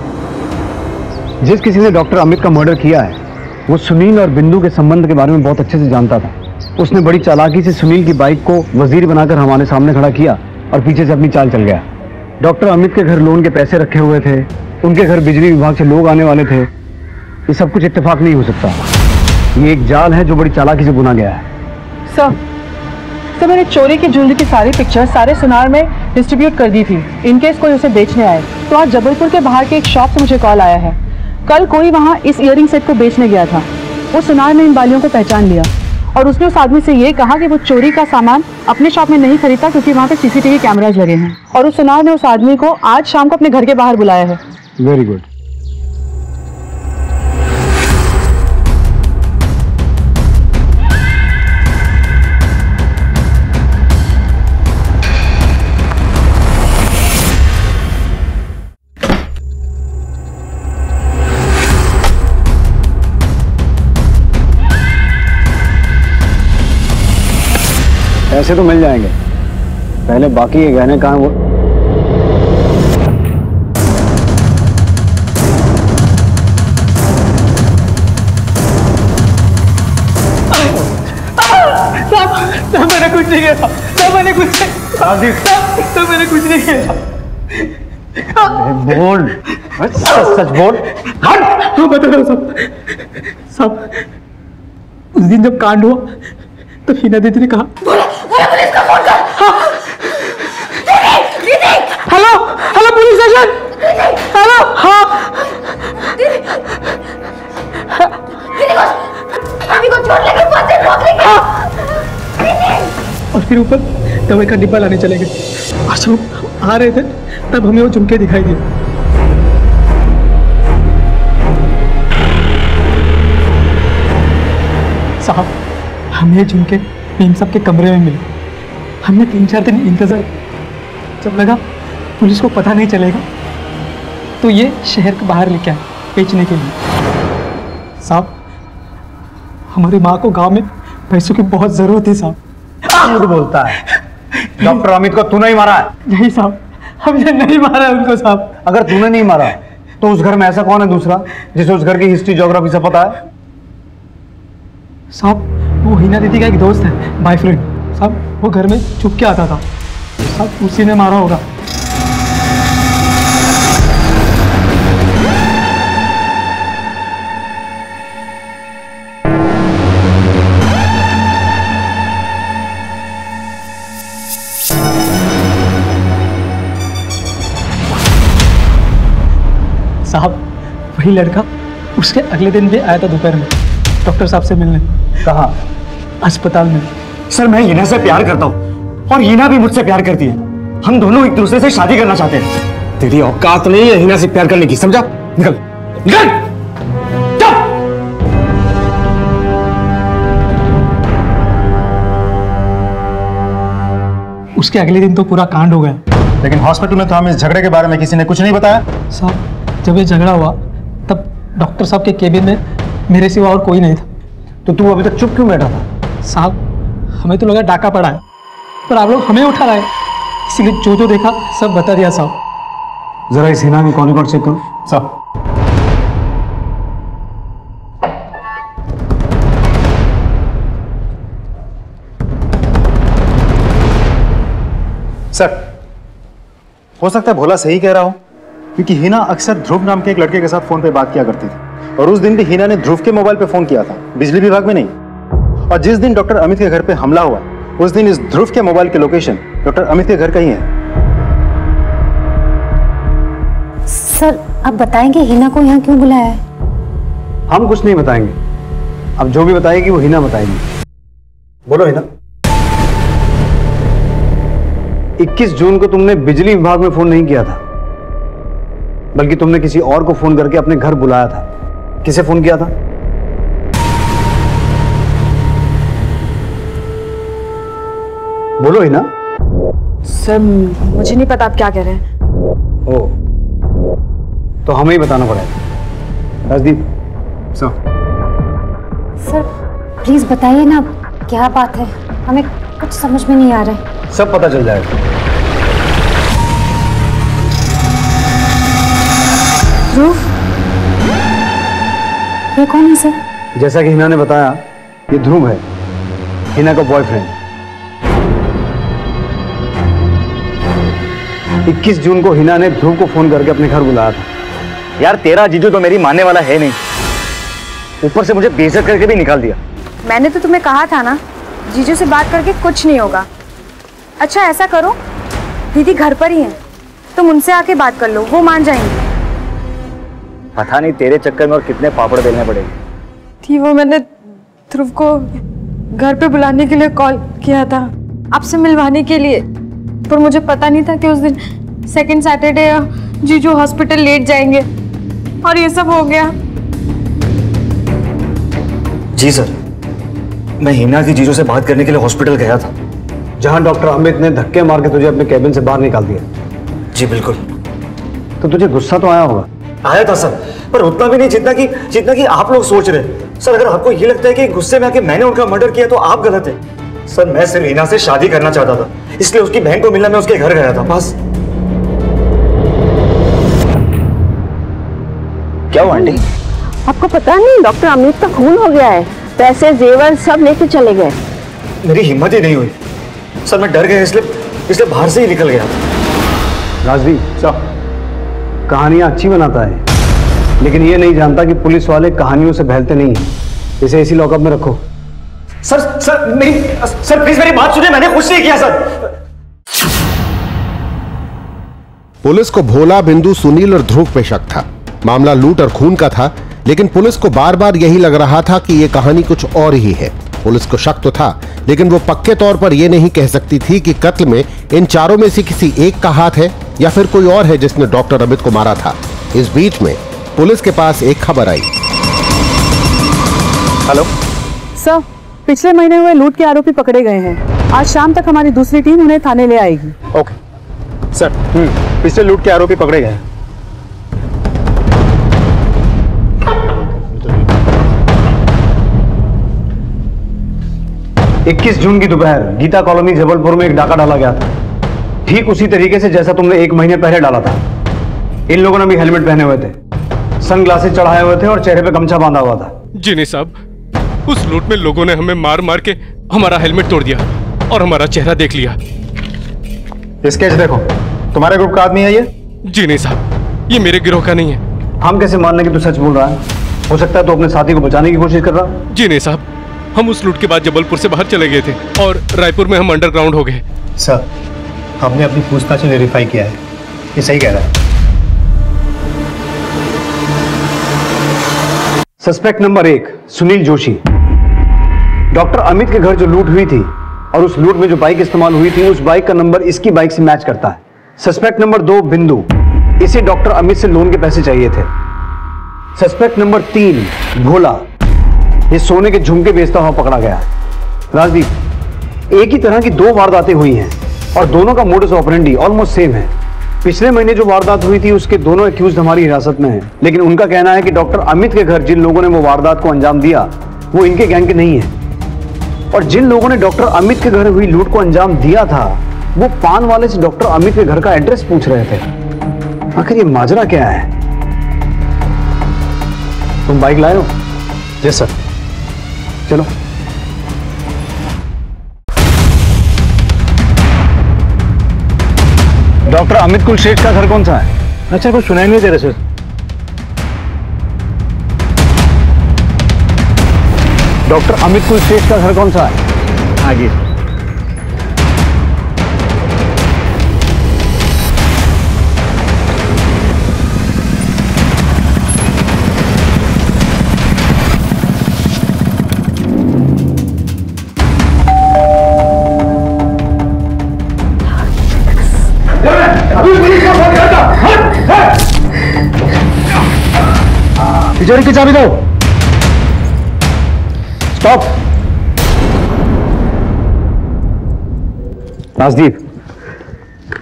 जिस किसी ने डॉक्टर अमित का मर्डर किया है वो सुनील और बिंदु के संबंध के बारे में बहुत अच्छे से जानता था। उसने बड़ी चालाकी से सुनील की बाइक को वजीर बनाकर हमारे सामने खड़ा किया और पीछे से अपनी चाल चल गया। डॉक्टर अमित के घर लोन के पैसे रखे हुए थे, उनके घर बिजली विभाग से लोग आने वाले थे। ये सब कुछ इत्तेफाक नहीं हो सकता, ये एक जाल है जो बड़ी चालाकी से बुना गया है। सर, मैंने चोरी की ज्वेलरी की सारी पिक्चर्स सारे सुनार में डिस्ट्रीब्यूट कर दी थी, इनकेस कोई उसे बेचने आए। तो आज जबलपुर के बाहर के एक शॉप से मुझे कॉल आया है, कल कोई वहाँ इस इयरिंग सेट को बेचने गया था। वो सुनार ने इन बालियों को पहचान लिया और उसने उस आदमी से ये कहा कि वो चोरी का सामान अपने शॉप में नहीं खरीदता क्योंकि वहाँ पे सीसीटीवी कैमराज लगे हैं, और उस सुनार ने उस आदमी को आज शाम को अपने घर के बाहर बुलाया है। Very good. पैसे तो मिल जाएंगे, पहले बाकी ये गहने कहाँ वो। मैंने कुछ नहीं किया, मैंने कुछ नहीं किया। बोल, सच बोल। हाँ बता रहा हूँ सब। उस दिन जब कांड हुआ तो हिना दीदी ने कहा पुलिस को फोन कर। Hello hello police station, hello. हाँ अभी को छोड़ लेके बस रोक लेंगे। और फिर ऊपर दवाई का डिब्बा लाने चले गए। आज हम आ रहे थे तब हमें वो झुमके दिखाई दिए। साहब, हमें झुमके इन सब के कमरे में मिले। हमने 3-4 दिन इंतजार, जब लगा पुलिस को पता नहीं चलेगा तो ये शहर के बाहर लेके आए बेचने के लिए। साहब, हमारी माँ को गांव में पैसों की बहुत जरूरत है साहब। झूठ बोलता है, डॉक्टर अमित को तूने ही मारा है? नहीं साहब, हमने नहीं मारा उनको साहब। अगर तूने नहीं मारा तो उस घर में ऐसा कौन है दूसरा जिसे उस घर की हिस्ट्री ज्योग्राफी से पता है? साहब, वो हिना दीदी का एक दोस्त है, बॉयफ्रेंड साहब, वो घर में छुप के आता था साहब, उसी ने मारा होगा। साहब वही लड़का उसके अगले दिन भी आया था दोपहर में डॉक्टर साहब से मिलने। कहाँ? अस्पताल में। सर मैं हिना से प्यार करता हूँ और हिना भी मुझसे प्यार करती है। हम दोनों एक दूसरे से शादी करना चाहते हैं। तेरी औकात नहीं है हिना से प्यार करने की, समझा? निकल निकल। उसके अगले दिन तो पूरा कांड हो गया। लेकिन हॉस्पिटल में तो हमें इस झगड़े के बारे में किसी ने कुछ नहीं बताया। साहब जब ये झगड़ा हुआ तब डॉक्टर साहब के केबिन में मेरे सिवा और कोई नहीं था। तो तू अभी तक चुप क्यों बैठा था? साहब हमें तो लगा डाका पड़ा है, पर आप लोग हमें उठा रहे हैं, इसलिए जो जो देखा सब बता दिया साहब। जरा इस हिना की कॉल रिकॉर्ड चेक करो साहब। सर हो सकता है भोला सही कह रहा हो, क्योंकि हिना अक्सर ध्रुव नाम के एक लड़के के साथ फोन पे बात किया करती थी और उस दिन भी हिना ने ध्रुव के मोबाइल पे फोन किया था, बिजली विभाग में नहीं। और जिस दिन डॉक्टर अमित के घर पे हमला हुआ उस दिन इस ध्रुव के मोबाइल की लोकेशन डॉक्टर अमित के घर का ही है। सर आप बताएंगे हिना को यहाँ क्यों बुलाया है? हम कुछ नहीं बताएंगे, अब जो भी बताएगी वो हिना बताएगी। बोलो हिना। 21 जून को तुमने बिजली विभाग में फोन नहीं किया था, बल्कि तुमने किसी और को फोन करके अपने घर बुलाया था। किसे फोन किया था? बोलो हिना। सर मुझे नहीं पता आप क्या कह रहे हैं। ओ तो हमें ही बताना पड़ेगा। राजदीप सर प्लीज बताइए ना क्या बात है, हमें कुछ समझ में नहीं आ रहा है। सब पता चल जाएगा। ध्रुव ये कौन है सर? जैसा कि हिना ने बताया ये ध्रुव है, हिना का बॉयफ्रेंड। 21 जून को हिना ने ध्रुव को फोन करके अपने घर बुलाया था। यार तेरा जीजू तो मेरी मानने वाला है नहीं, ऊपर से मुझे बेइज्जत करके भी निकाल दिया। मैंने तो तुम्हें कहा था ना जीजू से बात करके कुछ नहीं होगा। अच्छा ऐसा करो, दीदी घर पर ही हैं, तुम उनसे आके बात कर लो, वो मान जाएंगे। पता नहीं तेरे चक्कर में और कितने पापड़ बेलने पड़ेंगे। थी वो मैंने ध्रुव को घर पे बुलाने के लिए कॉल किया था, आपसे मिलवाने के लिए, पर मुझे पता नहीं था कि उस दिन सेकंड सैटरडे जीजू हॉस्पिटल लेट जाएंगे और ये सब हो गया। जी सर, मैं हिना की जीजू से बात करने के लिए हॉस्पिटल गया था, जहां डॉक्टर अमित ने धक्के मार के तुझे अपने कैबिन से बाहर निकाल दिया। जी बिल्कुल। तो तुझे गुस्सा तो आया होगा? आया था सर, पर उतना भी नहीं जितना कि आप लोग सोच रहे हैं। सर अगर आपको ये लगता है कि गुस्से में आके मैंने उनका मर्डर किया तो आप गलत है। सर मैं सिर्फ हिना से शादी करना चाहता था, इसलिए उसकी बहन को मिलना मैं उसके घर गया था, बस। क्या हुआ आंटी? आपको पता नहीं डॉक्टर अमित का खून हो गया है, पैसे जेवर सब लेके चले गए। मेरी हिम्मत ही नहीं हुई सर, मैं डर गया इसलिए बाहर से ही निकल गया। राजदीप साहब कहानियां अच्छी बनाता है, लेकिन ये नहीं जानता कि पुलिस वाले कहानियों से बहलते नहीं हैं। इसे इसी लॉकअप में रखो। सर प्लीज मेरी बात सुनिए, मैंने कुछ नहीं किया सर। पुलिस को भोला, बिंदु, सुनील और ध्रुव पे शक था। मामला लूट और खून का था, लेकिन पुलिस को बार बार यही लग रहा था कि यह कहानी कुछ और ही है। पुलिस को शक तो था, लेकिन वो पक्के तौर पर यह नहीं कह सकती थी कि कत्ल में इन चारों में से किसी एक का हाथ है या फिर कोई और है जिसने डॉक्टर अमित को मारा था। इस बीच में पुलिस के पास एक खबर आई। हेलो सर, पिछले महीने हुए लूट के आरोपी पकड़े गए हैं। आज शाम तक हमारी दूसरी टीम उन्हें थाने ले आएगी। ओके सर, पिछले लूट के आरोपी पकड़े गए हैं। 21 जून की दोपहर गीता कॉलोनी जबलपुर में एक डाका डाला गया था, ठीक उसी तरीके से जैसा तुमने 1 महीने पहले डाला था। इन लोगों ने भी हेलमेट पहने हुए थे, सनग्लासेस चढ़ाए हुए थे और चेहरे पे गमछा बांधा हुआ था। जी नहीं साहब, उस लूट में लोगों ने हमें मार मार के हमारा हेलमेट तोड़ दिया और हमारा चेहरा देख लिया। स्केच देखो, तुम्हारे ग्रुप का आदमी है ये? जी नहीं साहब, ये मेरे गिरोह का नहीं है। हम कैसे मानने कि तू सच बोल रहा है? हो सकता है तो अपने साथी को बचाने की कोशिश कर रहा। जी नहीं साहब, हम उस लूट के बाद जबलपुर से बाहर चले गए थे और रायपुर में हम अंडरग्राउंड हो गए। सर, हमने अपनी पूछताछ में वेरीफाई किया है, ये सही कह रहा है। Suspect number 1 Sunil Joshi. Doctor Amit के घर जो लूट हुई थी और उस लूट में जो बाइक इस्तेमाल हुई थी, उस बाइक का नंबर इसकी बाइक से मैच करता है। सस्पेक्ट नंबर 2 बिंदु, इसे डॉक्टर अमित से लोन के पैसे चाहिए थे। सस्पेक्ट नंबर 3 भोला, ये सोने के झुमके बेचता हुआ पकड़ा गया। राजदीप, एक ही तरह की 2 वारदातें हुई हैं और दोनों का मोडस ऑपरेंडी ऑलमोस्ट सेम है। पिछले महीने जो वारदात हुई थी उसके दोनों एक्यूज्ड हमारी हिरासत में हैं, लेकिन उनका कहना है कि डॉक्टर अमित के घर जिन लोगों ने वो वारदात को अंजाम दिया वो इनके गैंग के नहीं है। और जिन लोगों ने डॉक्टर अमित के घर हुई लूट को अंजाम दिया था वो पान वाले से डॉक्टर अमित के घर का एड्रेस पूछ रहे थे। आखिर ये माजरा क्या है? तुम बाइक लाए हो? Yes sir. चलो। डॉक्टर अमित कुलश्रेष्ठ का घर कौन सा है? अच्छा, कुछ सुनाई नहीं दे रहा सर। डॉक्टर अमित कुलश्रेष्ठ का घर कौन सा है? आगे। तिजोरी की चाबी दो। स्टॉप। राजदीप,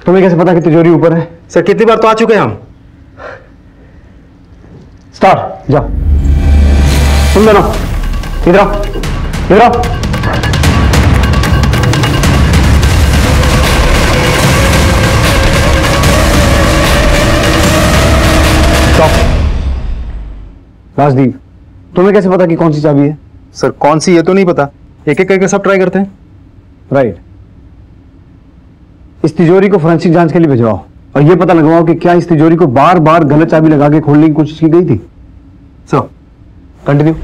तुम्हें कैसे पता कि तिजोरी ऊपर है? सर कितनी बार तो आ चुके हैं हम। स्टार्ट, जाओ। तुम दोनों इधर आओ, इधर आओ। राजदीप, तुम्हें कैसे पता कि कौन सी चाबी है? सर कौन सी ये तो नहीं पता, एक एक करके सब ट्राई करते हैं। राइट। इस तिजोरी को फोरेंसिक जांच के लिए भिजवाओ और ये पता लगवाओ कि क्या इस तिजोरी को बार बार गलत चाबी लगा के खोलने की कोशिश की गई थी। So continue.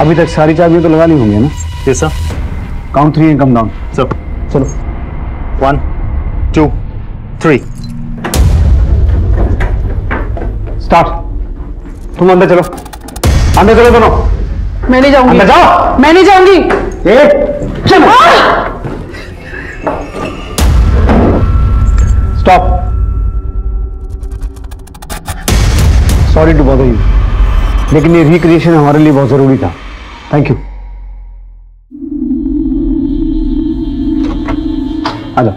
अभी तक सारी चाबियां तो लगा ली होंगी ना? Yes sir. Count 3 and come down. Sir चलो। 1 2 3 स्टार्ट। तुम अंदर चलो, अंदर चलो दोनों। मैं नहीं जाऊंगी। अंदर जाओ। मैं नहीं जाऊंगी। चलो। Stop. Sorry to bother you, लेकिन ये रिक्रिएशन हमारे लिए बहुत जरूरी था। Thank you. आ जाओ।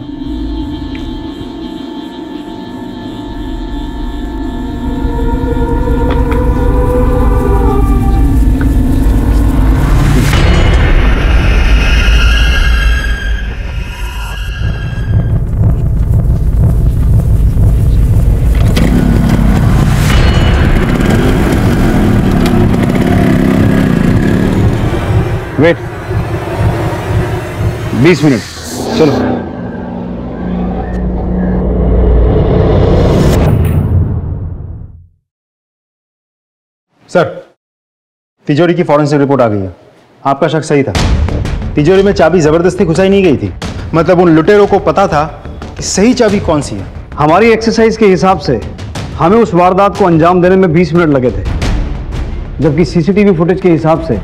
Wait 20 minute. चलो। सर तिजोरी की फॉरेंसिक रिपोर्ट आ गई है। आपका शक सही था, तिजोरी में चाबी जबरदस्ती घुसाई नहीं गई थी। मतलब उन लुटेरों को पता था कि सही चाबी कौन सी है। हमारी एक्सरसाइज के हिसाब से हमें उस वारदात को अंजाम देने में 20 मिनट लगे थे, जबकि सीसीटीवी फुटेज के हिसाब से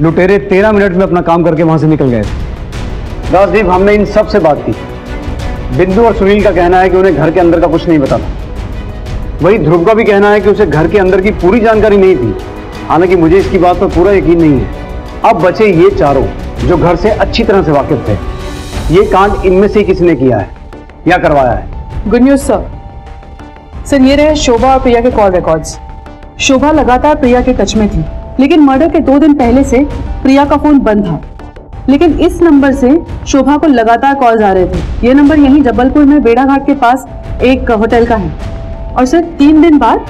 लुटेरे 13 मिनट में अपना काम करके वहां से निकल गए थे। राजदीप, हमने इन सब से बात की। बिंदु और सुनील का कहना है कि उन्हें घर के अंदर का कुछ नहीं पता था। वही ध्रुव का भी कहना है कि उसे घर के अंदर की पूरी जानकारी नहीं थी। हालांकि मुझे इसकी बात पर पूरा यकीन नहीं है। अब बचे ये चारों जो घर से अच्छी तरह से वाकिफ थे। ये कांड इनमें से किसी ने किया है या करवाया है। Good news sir. सर ये रहे शोभा और प्रिया के कॉल रिकॉर्ड्स। शोभा लगातार प्रिया के टच में थी, लेकिन मर्डर के 2 दिन पहले से प्रिया का फोन बंद था। लेकिन इस नंबर से शोभा को लगातार कॉल्स आ रहे थे। ये नंबर यहीं जबलपुर में बेड़ा घाट के पास एक होटल का है। और सर 3 दिन बाद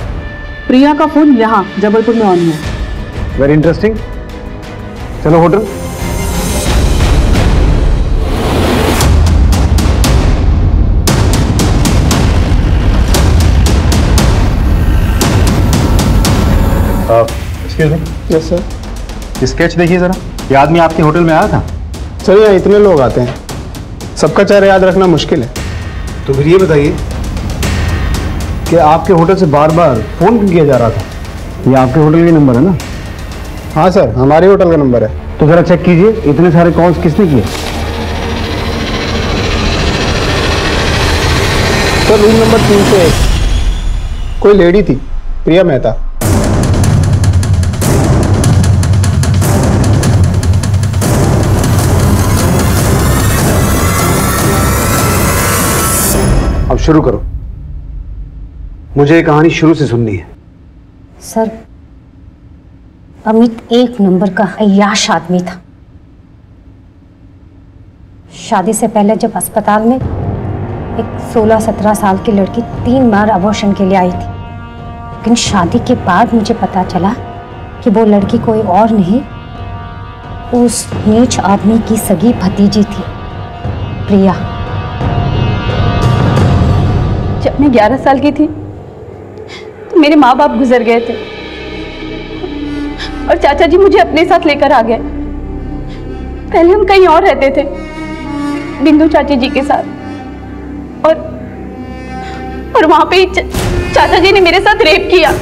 प्रिया का फोन यहाँ जबलपुर में ऑन हुआ। Very interesting. चलो hotel. Excuse me. Yes sir. Sketch देखिए जरा, ये आदमी आपके होटल में आया था? सर यहाँ इतने लोग आते हैं, सबका चेहरा याद रखना मुश्किल है। तो फिर ये बताइए कि आपके होटल से बार बार फोन क्यों किया जा रहा था? ये आपके होटल का नंबर है ना? हाँ सर, हमारे होटल का नंबर है। तो जरा चेक कीजिए इतने सारे कॉल्स किसने किए। सर रूम नंबर 301 कोई लेडी थी, प्रिया मेहता। अब शुरू करो, मुझे ये कहानी शुरू से सुननी है। सर, अमित एक नंबर का अय्याश आदमी था। शादी से पहले जब अस्पताल में एक 16-17 साल की लड़की 3 बार अबॉर्शन के लिए आई थी, लेकिन शादी के बाद मुझे पता चला कि वो लड़की कोई और नहीं, उस नीच आदमी की सगी भतीजी थी, प्रिया। जब मैं 11 साल की थी तो मेरे माँ बाप गुजर गए थे और चाचा जी मुझे अपने साथ लेकर आ गए। पहले हम कहीं और रहते थे, बिंदु चाची जी के साथ, और वहां पे चाचा जी ने मेरे साथ रेप किया।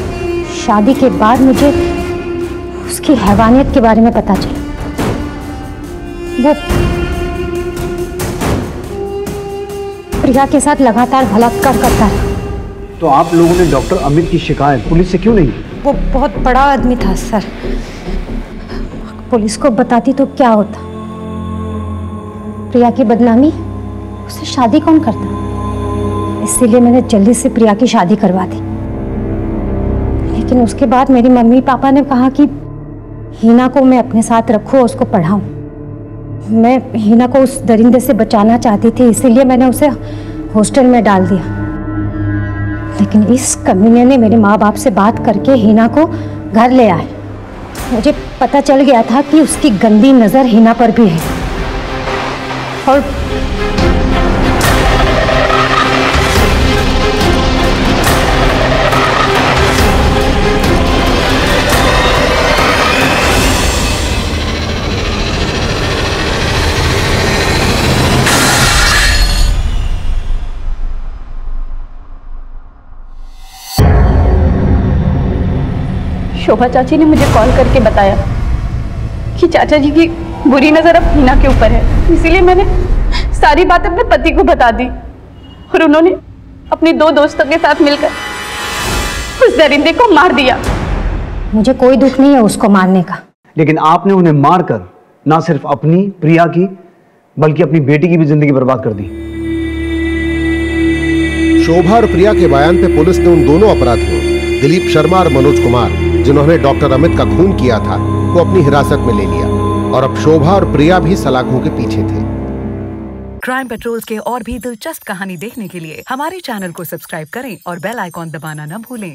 शादी के बाद मुझे उसकी हैवानियत के बारे में पता चला। वो प्रिया के साथ लगातार बलात्कार करता है। तो आप लोगों ने डॉक्टर अमित की शिकायत पुलिस से क्यों नहीं की? वो बहुत बड़ा आदमी था सर, पुलिस को बताती तो क्या होता। प्रिया की बदनामी, उससे शादी कौन करता? इसीलिए मैंने जल्दी से प्रिया की शादी करवा दी। लेकिन उसके बाद मेरी मम्मी पापा ने कहा कि हीना को मैं अपने साथ रखूं, उसको पढ़ाऊं। मैं हीना को उस दरिंदे से बचाना चाहती थी, इसीलिए मैंने उसे हॉस्टल में डाल दिया। लेकिन इस कमीने ने मेरे माँ बाप से बात करके हीना को घर ले आए। मुझे पता चल गया था कि उसकी गंदी नजर हीना पर भी है। और शोभा चाची ने मुझे कॉल करके बताया कि चाचा जी की बुरी नजर अब हीना के ऊपर है। इसीलिए मैंने सारी बात अपने पति को बता दी और उन्होंने अपनी 2 दोस्तों के साथ मिलकर उस दरिंदे को मार दिया। मुझे कोई दुख नहीं है उसको मारने का, लेकिन आपने उन्हें मारकर ना सिर्फ अपनी प्रिया की बल्कि अपनी बेटी की भी जिंदगी बर्बाद कर दी। शोभा और प्रिया के बयान पे पुलिस ने उन दोनों अपराधियों दिलीप शर्मा और मनोज कुमार, जिन्होंने डॉक्टर अमित का खून किया था, को अपनी हिरासत में ले लिया। और अब शोभा और प्रिया भी सलाखों के पीछे थे। क्राइम पेट्रोल्स के और भी दिलचस्प कहानी देखने के लिए हमारे चैनल को सब्सक्राइब करें और बेल आइकॉन दबाना न भूलें।